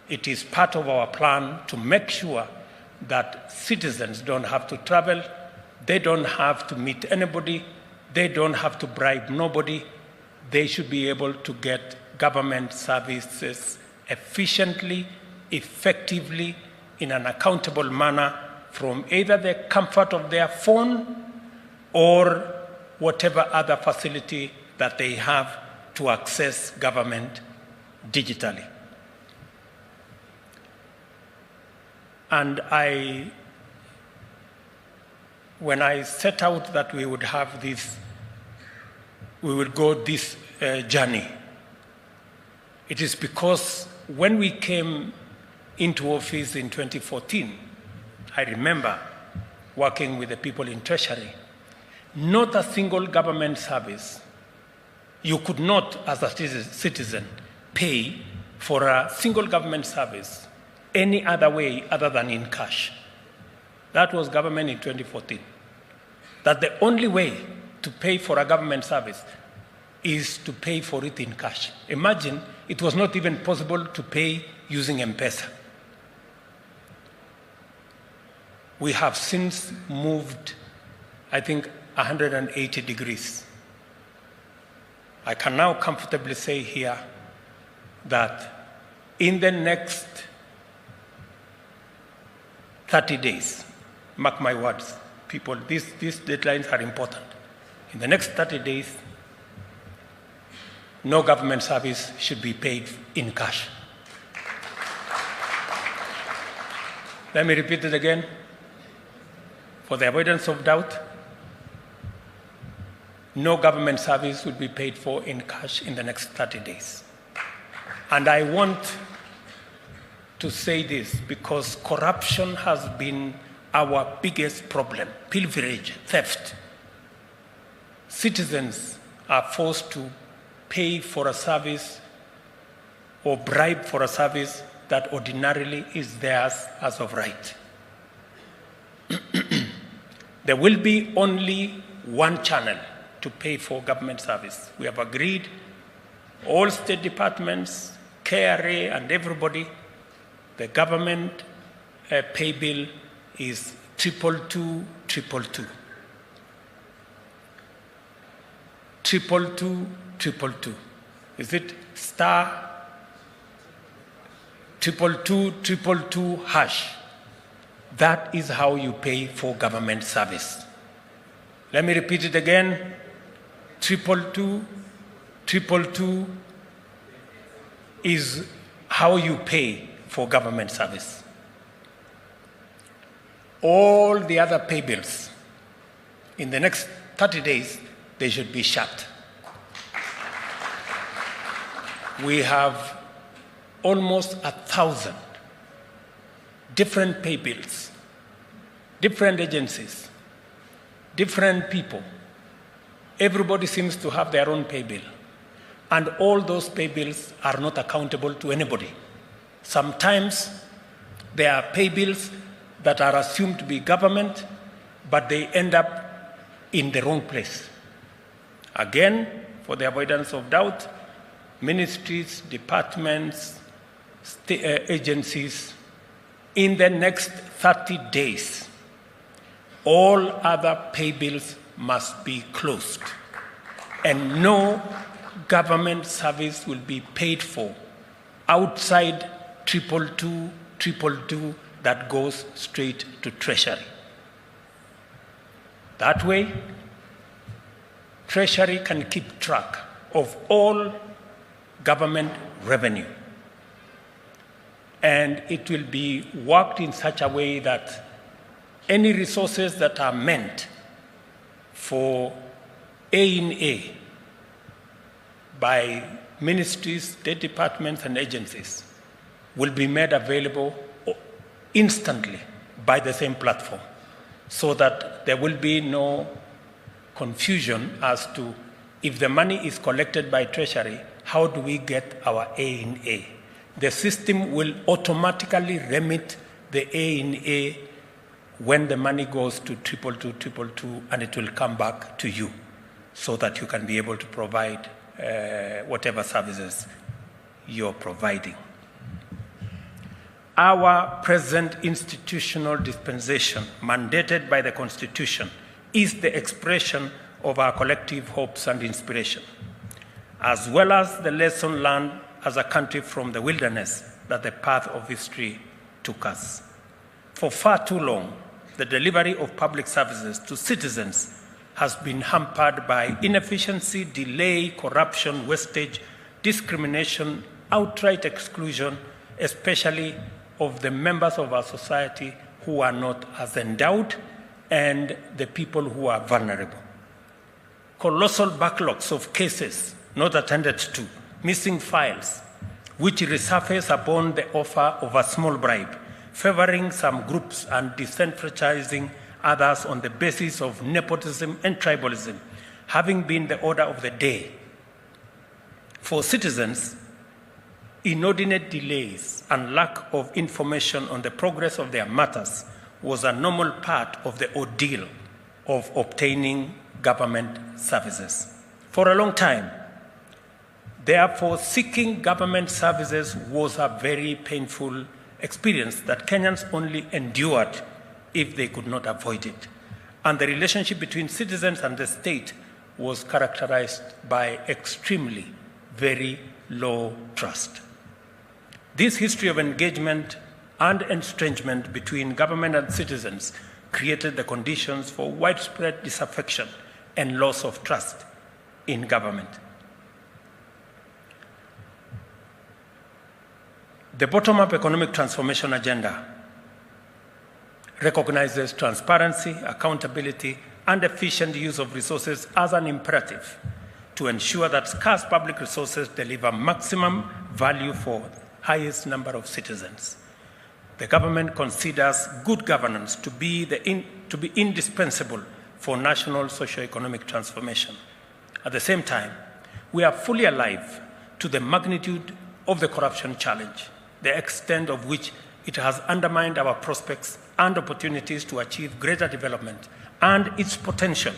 it is part of our plan to make sure that citizens don't have to travel, they don't have to meet anybody, they don't have to bribe nobody. They should be able to get government services efficiently, effectively, in an accountable manner from either the comfort of their phone or whatever other facility that they have to access government digitally. And when I set out that we would have this, we would go this journey, it is because when we came into office in 2014, I remember working with the people in Treasury, not a single government service, you could not, as a citizen, pay for a single government service any other way other than in cash. That was government in 2014. That the only way to pay for a government service is to pay for it in cash. Imagine, it was not even possible to pay using M-Pesa. We have since moved, I think, 180 degrees. I can now comfortably say here that in the next 30 days, mark my words, people, these deadlines are important. In the next 30 days, no government service should be paid in cash. Let me repeat it again. For the avoidance of doubt, no government service will be paid for in cash in the next 30 days. And I want to say this because corruption has been our biggest problem, pilferage, theft. Citizens are forced to pay for a service or bribe for a service that ordinarily is theirs as of right. There will be only one channel to pay for government service. We have agreed, all state departments, KRA, and everybody, the government pay bill is 22222. 22222. Is it star 22222 hash? That is how you pay for government service. Let me repeat it again. 22222 is how you pay for government service. All the other pay bills, in the next 30 days, they should be shut. We have almost 1,000 different pay bills, different agencies, different people, everybody seems to have their own pay bill. And all those pay bills are not accountable to anybody. Sometimes there are pay bills that are assumed to be government, but they end up in the wrong place. Again, for the avoidance of doubt, ministries, departments, agencies, in the next 30 days, all other pay bills must be closed, and no government service will be paid for outside 222 that goes straight to Treasury. That way, Treasury can keep track of all government revenue. And it will be worked in such a way that any resources that are meant for A&A by ministries, state departments, and agencies will be made available instantly by the same platform, so that there will be no confusion as to if the money is collected by Treasury, how do we get our A&A? The system will automatically remit the A&A when the money goes to 222, and it will come back to you so that you can be able to provide whatever services you're providing. Our present institutional dispensation, mandated by the Constitution, is the expression of our collective hopes and inspiration, as well as the lesson learned as a country from the wilderness that the path of history took us. For far too long, the delivery of public services to citizens has been hampered by inefficiency, delay, corruption, wastage, discrimination, outright exclusion, especially of the members of our society who are not as endowed and the people who are vulnerable. Colossal backlogs of cases not attended to, missing files, which resurface upon the offer of a small bribe, favoring some groups and disenfranchising others on the basis of nepotism and tribalism, having been the order of the day. For citizens, inordinate delays and lack of information on the progress of their matters was a normal part of the ordeal of obtaining government services. For a long time, therefore, seeking government services was a very painful experience that Kenyans only endured if they could not avoid it. And the relationship between citizens and the state was characterized by extremely very low trust. This history of engagement and estrangement between government and citizens created the conditions for widespread disaffection and loss of trust in government. The bottom-up economic transformation agenda recognizes transparency, accountability, and efficient use of resources as an imperative to ensure that scarce public resources deliver maximum value for highest number of citizens. The government considers good governance to be indispensable for national socio-economic transformation. At the same time, we are fully alive to the magnitude of the corruption challenge, the extent of which it has undermined our prospects and opportunities to achieve greater development, and its potential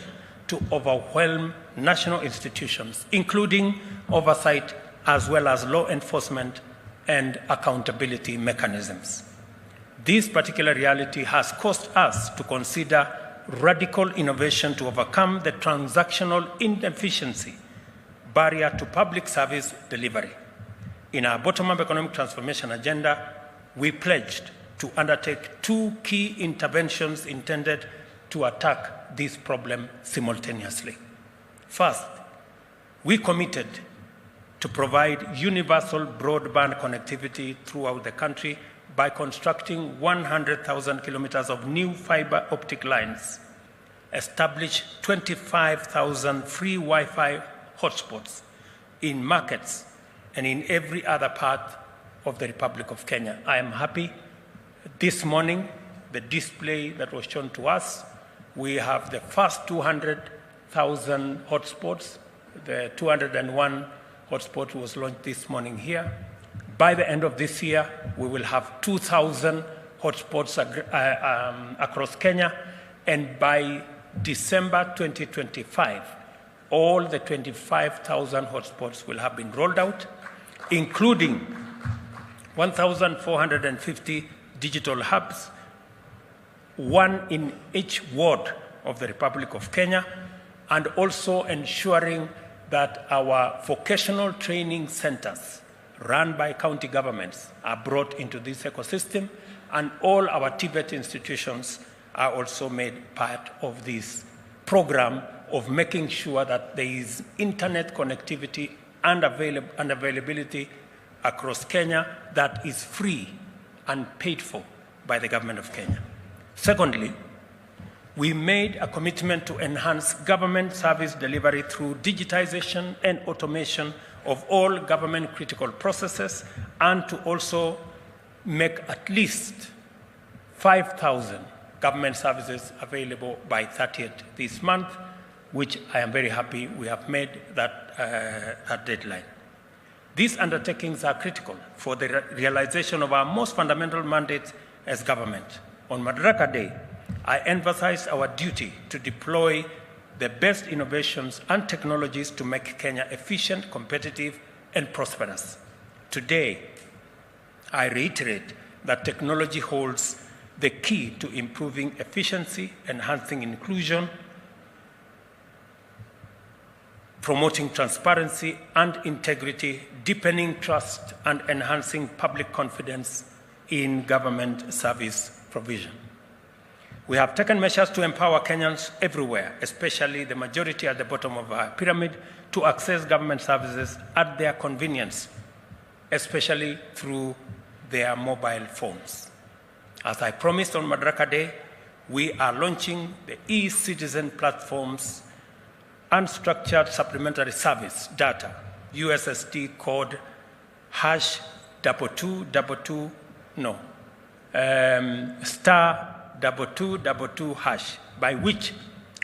to overwhelm national institutions, including oversight as well as law enforcement and accountability mechanisms. This particular reality has caused us to consider radical innovation to overcome the transactional inefficiency barrier to public service delivery. In our bottom-up economic transformation agenda, we pledged to undertake 2 key interventions intended to attack this problem simultaneously. First, we committed to provide universal broadband connectivity throughout the country by constructing 100,000 kilometers of new fiber optic lines, establish 25,000 free Wi-Fi hotspots in markets and in every other part of the Republic of Kenya. I am happy this morning, the display that was shown to us, we have the first 200 1,000 hotspots. The 201 hotspot was launched this morning here. By the end of this year, we will have 2,000 hotspots across Kenya, and by December 2025, all the 25,000 hotspots will have been rolled out, including 1,450 digital hubs, one in each ward of the Republic of Kenya, and also ensuring that our vocational training centers run by county governments are brought into this ecosystem, and all our TVET institutions are also made part of this program of making sure that there is internet connectivity and availability across Kenya that is free and paid for by the government of Kenya. Secondly, we made a commitment to enhance government service delivery through digitization and automation of all government critical processes, and to also make at least 5,000 government services available by 30th this month, which I am very happy we have made that deadline. These undertakings are critical for the realization of our most fundamental mandate as government. On Madaraka Day, I emphasized our duty to deploy the best innovations and technologies to make Kenya efficient, competitive, and prosperous. Today, I reiterate that technology holds the key to improving efficiency, enhancing inclusion, promoting transparency and integrity, deepening trust, and enhancing public confidence in government service provision. We have taken measures to empower Kenyans everywhere, especially the majority at the bottom of our pyramid, to access government services at their convenience, especially through their mobile phones. As I promised on Madaraka Day, we are launching the e-citizen platform's unstructured supplementary service data, USSD code *222#, by which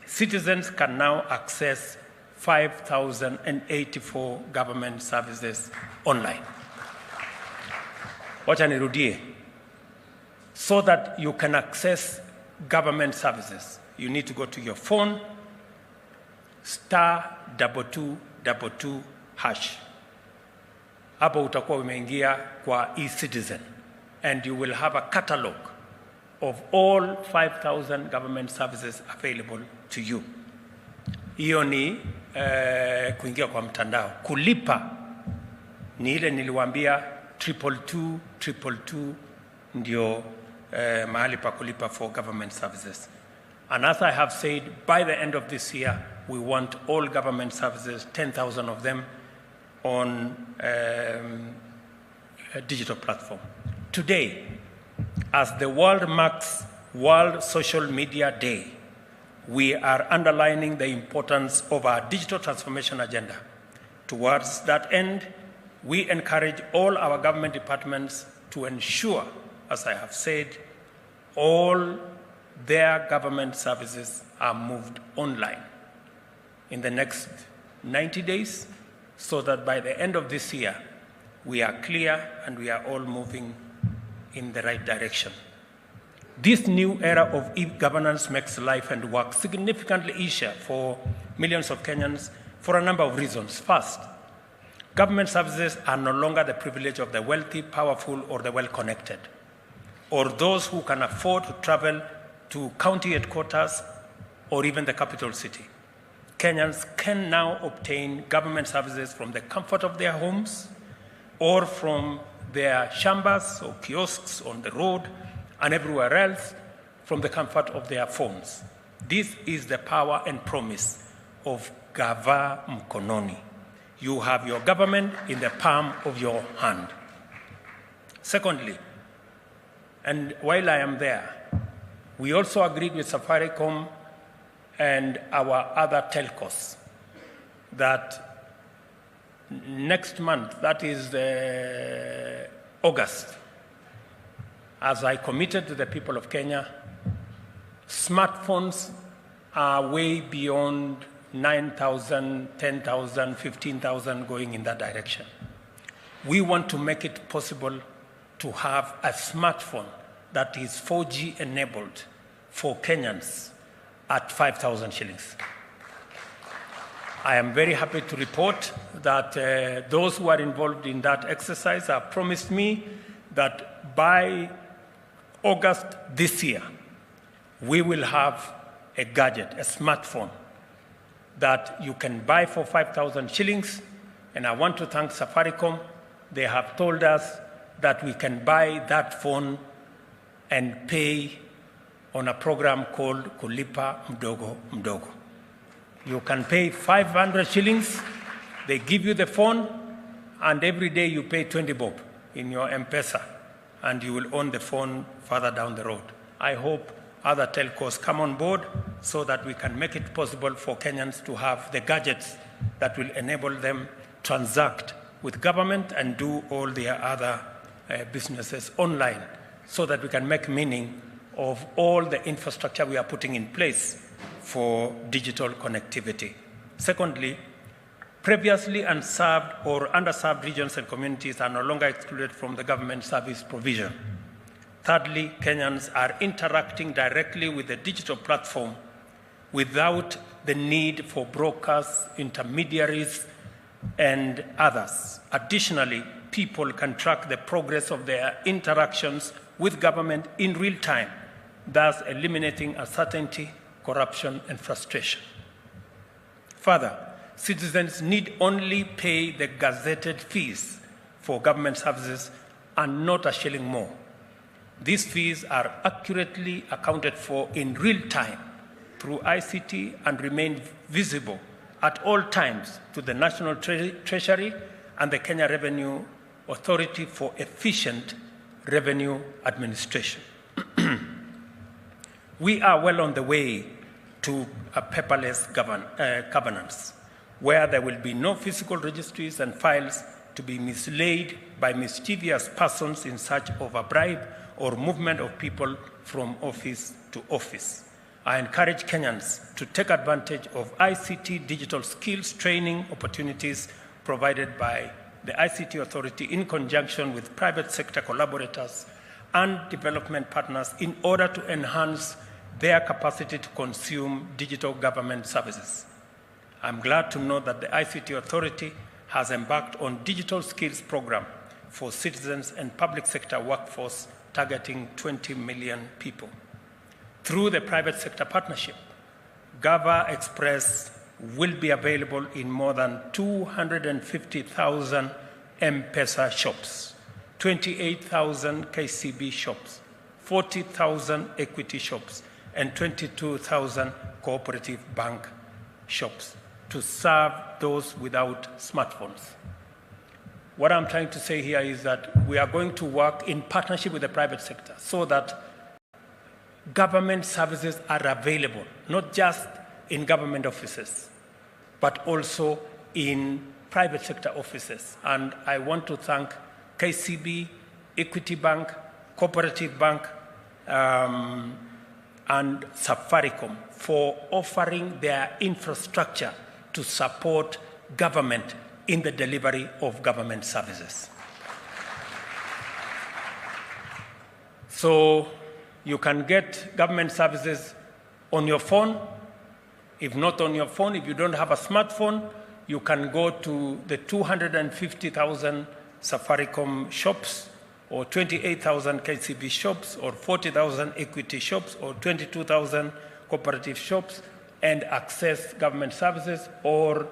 citizens can now access 5,084 government services online. Wacha nirudie. So that you can access government services, you need to go to your phone, *222#. Hapo utakuwa umeingia kwa e-citizen, and you will have a catalog of all 5,000 government services available to you. Hiyo ni kuingia kwa mtandao. Kulipa ni ile niliwaambia 222 ndio mahali pa kulipa for government services. And as I have said, by the end of this year, we want all government services, 10,000 of them, on a digital platform. Today, as the world marks World Social Media Day, we are underlining the importance of our digital transformation agenda. Towards that end, we encourage all our government departments to ensure, as I have said, all their government services are moved online in the next 90 days, so that by the end of this year, we are clear and we are all moving in the right direction. This new era of e-governance makes life and work significantly easier for millions of Kenyans for a number of reasons. First, government services are no longer the privilege of the wealthy, powerful, or the well-connected, or those who can afford to travel to county headquarters or even the capital city. Kenyans can now obtain government services from the comfort of their homes or from their shambas or kiosks on the road and everywhere else from the comfort of their phones. This is the power and promise of Gava Mkononi. You have your government in the palm of your hand. Secondly, and while I am there, we also agreed with Safaricom and our other telcos that next month, that is August, as I committed to the people of Kenya, smartphones are way beyond 9,000, 10,000, 15,000 going in that direction. We want to make it possible to have a smartphone that is 4G enabled for Kenyans at 5,000 shillings. I am very happy to report that those who are involved in that exercise have promised me that by August this year, we will have a gadget, a smartphone, that you can buy for 5,000 shillings. And I want to thank Safaricom. They have told us that we can buy that phone and pay on a program called Kulipa Mdogo Mdogo. You can pay 500 shillings, they give you the phone, and every day you pay 20 bob in your M-Pesa, and you will own the phone further down the road. I hope other telcos come on board so that we can make it possible for Kenyans to have the gadgets that will enable them transact with government and do all their other businesses online, so that we can make meaning of all the infrastructure we are putting in place for digital connectivity. Secondly, previously unserved or underserved regions and communities are no longer excluded from the government service provision. Thirdly, Kenyans are interacting directly with the digital platform without the need for brokers, intermediaries, and others. Additionally, people can track the progress of their interactions with government in real time, thus eliminating uncertainty, corruption, and frustration. Further, citizens need only pay the gazetted fees for government services and not a shilling more. These fees are accurately accounted for in real time through ICT and remain visible at all times to the National Treasury and the Kenya Revenue Authority for efficient revenue administration. We are well on the way to a paperless governance, where there will be no physical registries and files to be mislaid by mischievous persons in search of a bribe or movement of people from office to office. I encourage Kenyans to take advantage of ICT digital skills training opportunities provided by the ICT Authority in conjunction with private sector collaborators and development partners in order to enhance their capacity to consume digital government services. I'm glad to know that the ICT Authority has embarked on digital skills program for citizens and public sector workforce targeting 20 million people. Through the private sector partnership, Gava Express will be available in more than 250,000 M-Pesa shops, 28,000 KCB shops, 40,000 equity shops, and 22,000 cooperative bank shops to serve those without smartphones. What I'm trying to say here is that we are going to work in partnership with the private sector so that government services are available, not just in government offices, but also in private sector offices. And I want to thank KCB, Equity Bank, Cooperative Bank, and Safaricom for offering their infrastructure to support government in the delivery of government services. So you can get government services on your phone. If not on your phone, if you don't have a smartphone, you can go to the 250,000 Safaricom shops, or 28,000 KCB shops, or 40,000 equity shops, or 22,000 cooperative shops, and access government services, or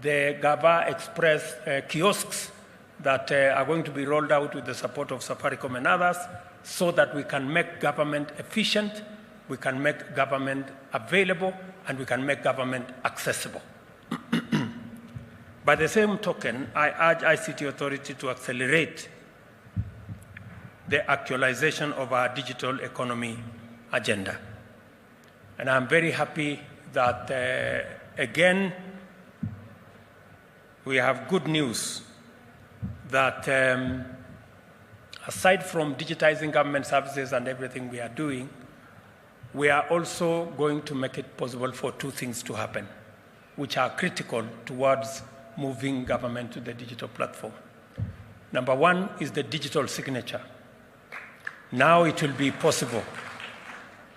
the Gava Express kiosks that are going to be rolled out with the support of Safaricom and others, so that we can make government efficient, we can make government available, and we can make government accessible. By the same token, I urge ICT Authority to accelerate the actualization of our digital economy agenda. And I'm very happy that, again, we have good news that aside from digitizing government services and everything we are doing, we are also going to make it possible for two things to happen. which are critical towards moving government to the digital platform. Number one is the digital signature. Now it will be possible.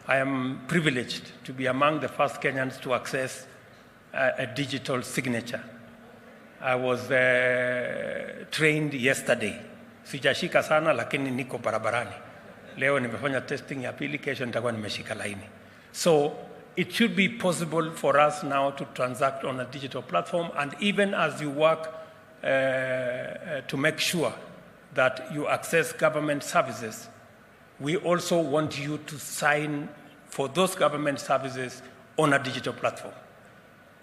I am privileged to be among the first Kenyans to access a digital signature. I was trained yesterday. Sijashika sana lakini niko barabarani. Leo nimefanya testing ya pili, kesho nitakuwa nimeshika laini. So it should be possible for us now to transact on a digital platform, and even as you work to make sure that you access government services, we also want you to sign for those government services on a digital platform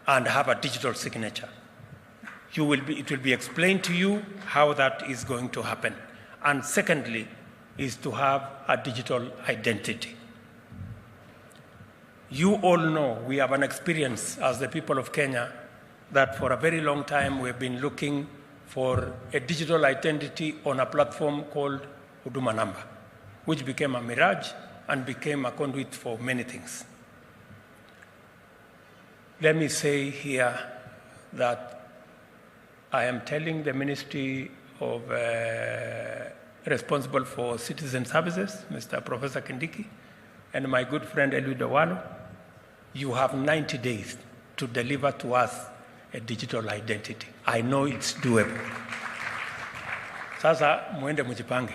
and have a digital signature. It will be explained to you how that is going to happen. And secondly, is to have a digital identity. You all know we have an experience as the people of Kenya that for a very long time we've been looking for a digital identity on a platform called Huduma Number, which became a mirage and became a conduit for many things. Let me say here that I am telling the Ministry of responsible for citizen services, Mr. Professor Kindiki, and my good friend Eliud Owalo, you have 90 days to deliver to us a digital identity. I know it's doable. Sasa muende mujipange.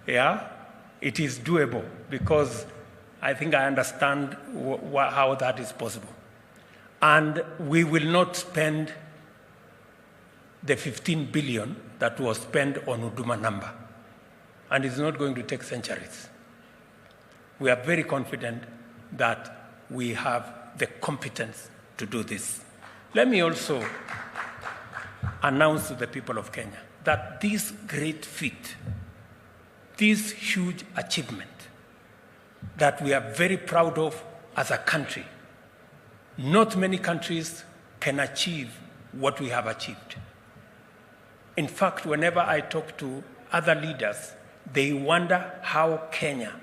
Yeah, it is doable because I think I understand how that is possible. And we will not spend the 15 billion that was spent on Huduma Number. And it's not going to take centuries. We are very confident that we have the competence to do this. Let me also announce to the people of Kenya that this great feat, this huge achievement that we are very proud of as a country, not many countries can achieve what we have achieved. In fact, whenever I talk to other leaders, they wonder how Kenya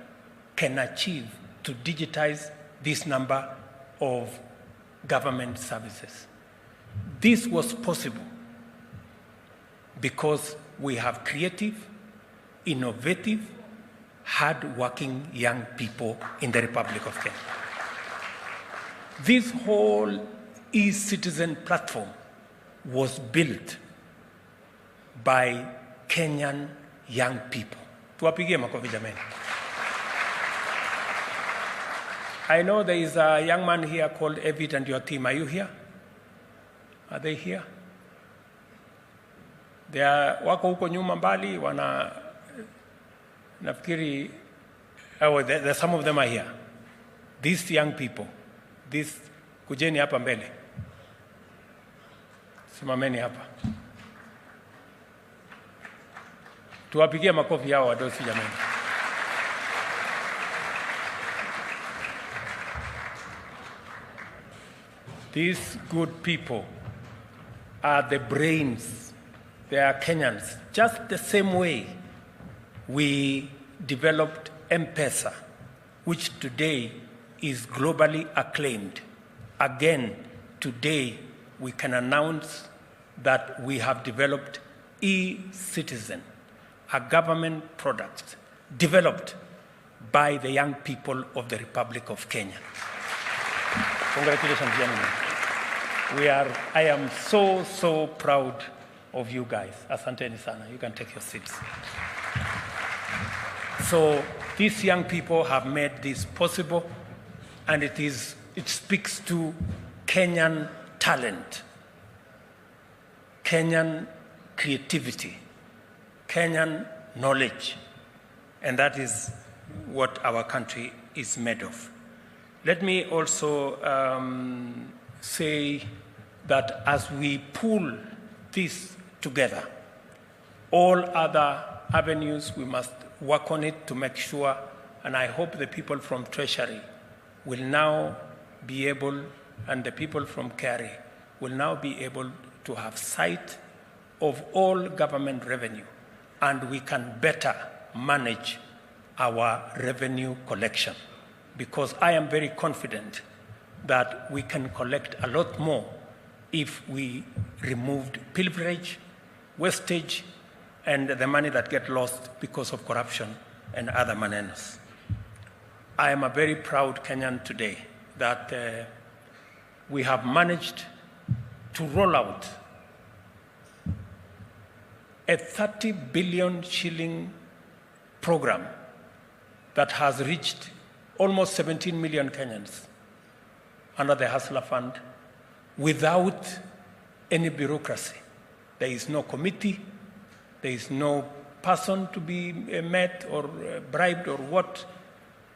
can achieve to digitize this number of government services. This was possible because we have creative, innovative, hard-working young people in the Republic of Kenya. This whole e-citizen platform was built by Kenyan young people. Tuwapigie makofi jameni. I know there is a young man here called Evid and your team. Are you here? Are they here? They are wako huko nyuma mbali, wana nafikiri, some of them are here. These young people, kujeni hapa mbele. Simameni hapa. Tuwapigie makofi yao wadosi jamani. These good people are the brains. They are Kenyans. Just the same way we developed M-Pesa, which today is globally acclaimed. Again, today we can announce that we have developed e-citizen, a government product developed by the young people of the Republic of Kenya. Congratulations, gentlemen. I am so proud of you guys. Asanteni sana. You can take your seats. So these young people have made this possible, and it speaks to Kenyan talent, Kenyan creativity, Kenyan knowledge, and that is what our country is made of. Let me also say that as we pull this together, all other avenues, we must work on it to make sure, and I hope the people from Treasury will now be able, and the people from KICC will now be able to have sight of all government revenue, and we can better manage our revenue collection. Because I am very confident that we can collect a lot more if we removed pilferage, wastage, and the money that gets lost because of corruption and other manners. I am a very proud Kenyan today that we have managed to roll out a 30 billion shilling program that has reached almost 17 million Kenyans under the Hustler Fund without any bureaucracy. There is no committee, there is no person to be met or bribed or what.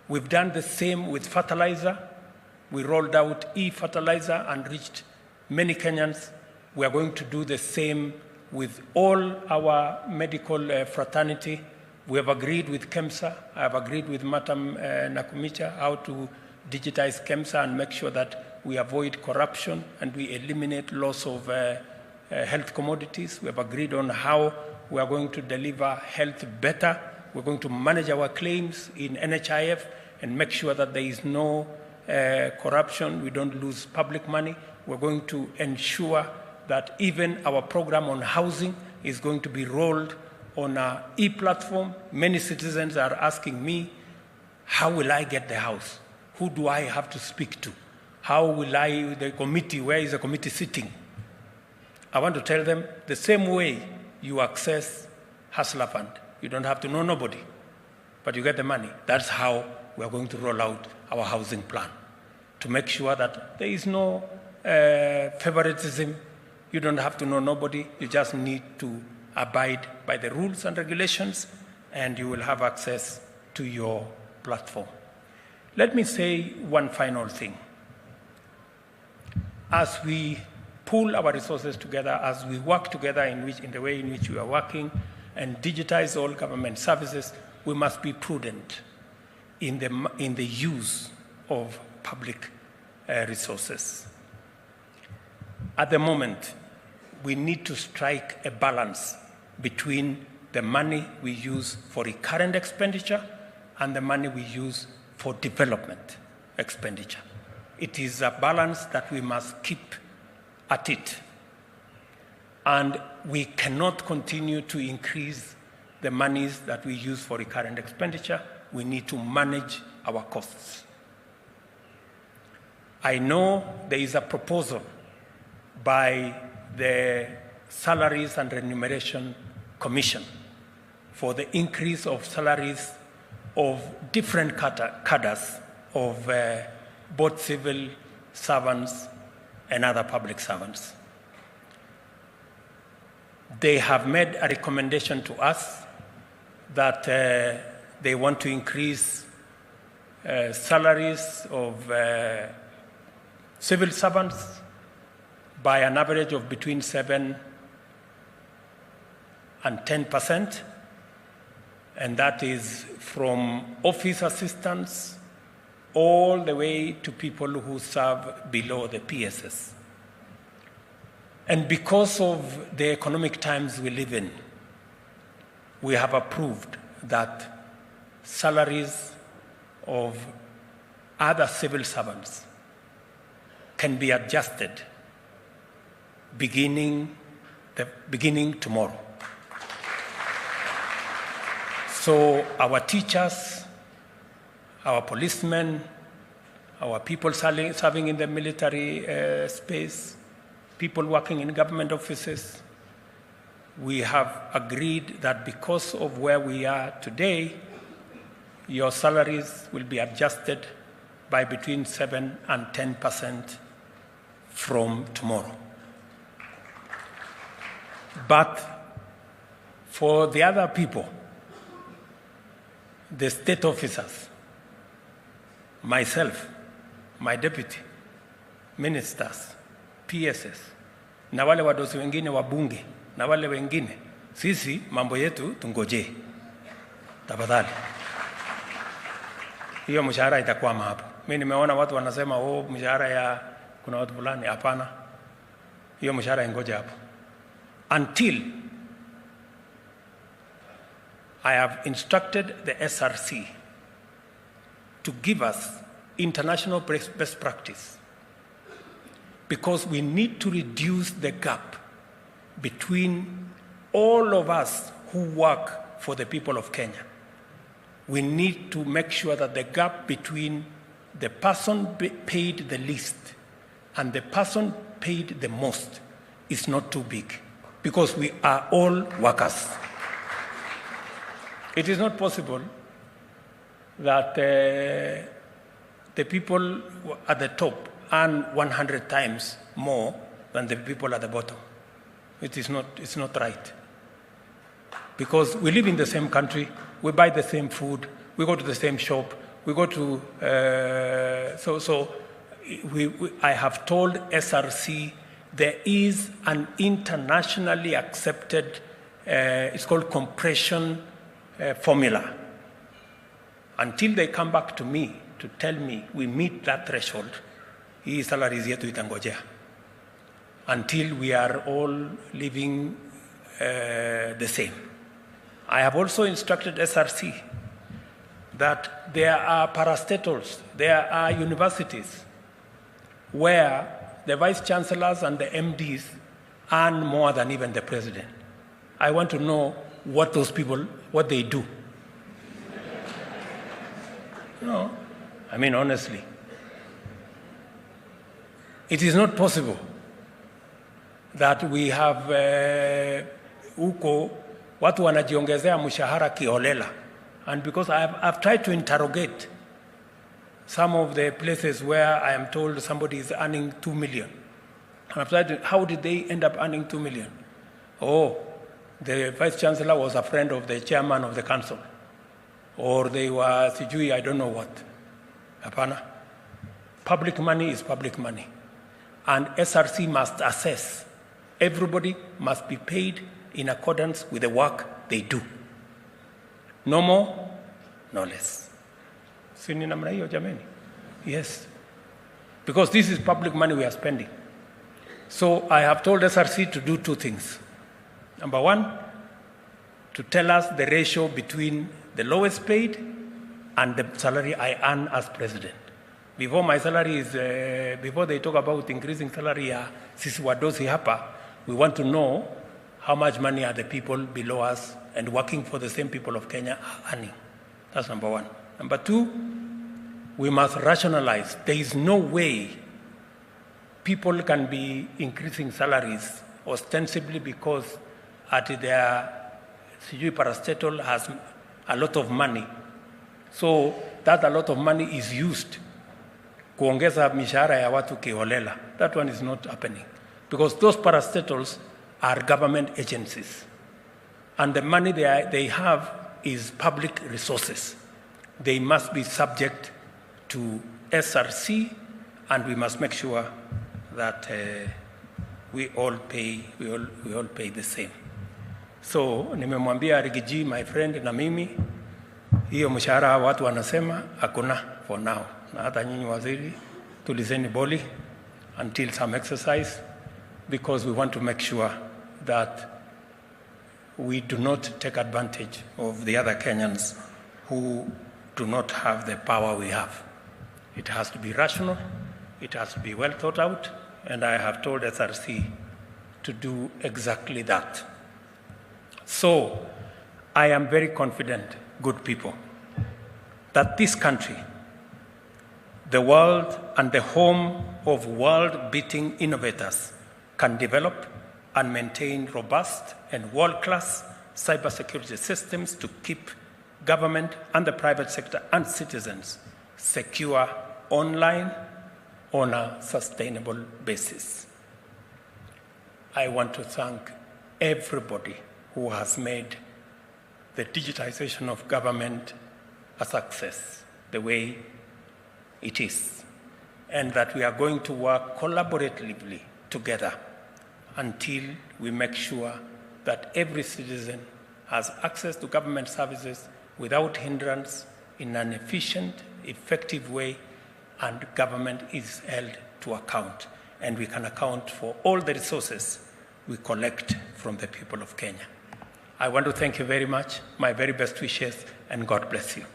We've done the same with fertilizer. We rolled out e-fertilizer and reached many Kenyans. We are going to do the same with all our medical fraternity. We have agreed with KEMSA. I have agreed with Madam Nakumicha how to digitize KEMSA and make sure that we avoid corruption and we eliminate loss of health commodities. We have agreed on how we are going to deliver health better. We're going to manage our claims in NHIF and make sure that there is no corruption. We don't lose public money. We're going to ensure that even our program on housing is going to be rolled on an e-platform. Many citizens are asking me, how will I get the house? Who do I have to speak to? How will I, the committee, where is the committee sitting? I want to tell them the same way you access Hustler Fund. You don't have to know nobody, but you get the money. That's how we are going to roll out our housing plan, to make sure that there is no favoritism. You don't have to know nobody. You just need to abide by the rules and regulations, and you will have access to your platform. Let me say one final thing. As we pool our resources together, as we work together in the way in which we are working and digitize all government services, we must be prudent in the use of public resources. At the moment, we need to strike a balance between the money we use for recurrent expenditure and the money we use for development expenditure. It is a balance that we must keep at it. And we cannot continue to increase the monies that we use for recurrent expenditure. We need to manage our costs. I know there is a proposal by the Salaries and Remuneration Commission for the increase of salaries of different cadres of both civil servants and other public servants. They have made a recommendation to us that they want to increase salaries of civil servants by an average of between 7% and 10%, and that is from office assistants all the way to people who serve below the PSS. And because of the economic times we live in, we have approved that salaries of other civil servants can be adjusted beginning tomorrow. So our teachers, our policemen, our people serving in the military space, people working in government offices, we have agreed that because of where we are today, your salaries will be adjusted by between 7% and 10% from tomorrow. But for the other people, the state officers, myself, my deputy, ministers, PSS, na wale wadosi wengine wa bunge, na wale wengine, sisi mambo yetu tungoje. Tafadhali. Hiyo mshahara itakwama hapo. Mimi nimeona watu wanasema mshahara ya kuna watu fulani, hapana. Hiyo mshahara ingoje hapo. Until I have instructed the SRC to give us international best practice because we need to reduce the gap between all of us who work for the people of Kenya. We need to make sure that the gap between the person paid the least and the person paid the most is not too big, because we are all workers. It is not possible that the people at the top earn 100 times more than the people at the bottom. It's not right. Because we live in the same country, we buy the same food, we go to the same shop, we go to, I have told SRC there is an internationally accepted, it's called compression formula. Until they come back to me to tell me we meet that threshold, hii salaries yetu itangojea. Until we are all living the same. I have also instructed SRC that there are parastatals, there are universities where the vice chancellors and the MDs earn more than even the president. I want to know what those people, what they do. No, I mean, honestly. It is not possible that we have huko watu wanajiongezea mshahara kiholela. And because I've tried to interrogate some of the places where I am told somebody is earning 2 million. And I've tried to, how did they end up earning 2 million? Oh, the vice chancellor was a friend of the chairman of the council. Or they were sijui, I don't know what. Hapana. Public money is public money. And SRC must assess. Everybody must be paid in accordance with the work they do. No more, no less. Sini namna hiyo jameni? Yes. Because this is public money we are spending. So I have told SRC to do two things. Number one, to tell us the ratio between the lowest paid and the salary I earn as president. Before my salary is, before they talk about increasing salary, sisi wadosi hapa, we want to know how much money are the people below us and working for the same people of Kenya are earning. That's number one. Number two, we must rationalize. There is no way people can be increasing salaries ostensibly because at their sijui parastatal has a lot of money. So that a lot of money is used kuongeza mishahara ya watu kiholela. That one is not happening. Because those parastatals are government agencies. And the money they have is public resources. They must be subject to SRC, and we must make sure that we all pay the same. So nimemwambia Rigiji, my friend, na mimi hiyo mshahara watu wanasema hakuna for now. Na hata nyinyi waziri tulizeni boli until some exercise, because we want to make sure that we do not take advantage of the other Kenyans who do not have the power we have. It has to be rational, it has to be well thought out, and I have told SRC to do exactly that. So, I am very confident, good people, that this country, the world and the home of world-beating innovators, can develop and maintain robust and world-class cybersecurity systems to keep government and the private sector and citizens secure online on a sustainable basis. I want to thank everybody who has made the digitization of government a success the way it is, and that we are going to work collaboratively together until we make sure that every citizen has access to government services without hindrance in an efficient, effective way, and government is held to account, and we can account for all the resources we collect from the people of Kenya. I want to thank you very much, my very best wishes, and God bless you.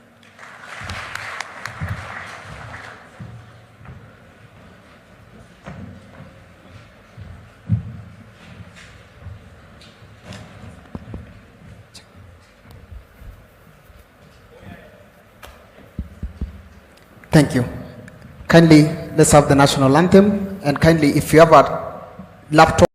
Thank you. Kindly, let's have the national anthem. And kindly, if you have a laptop,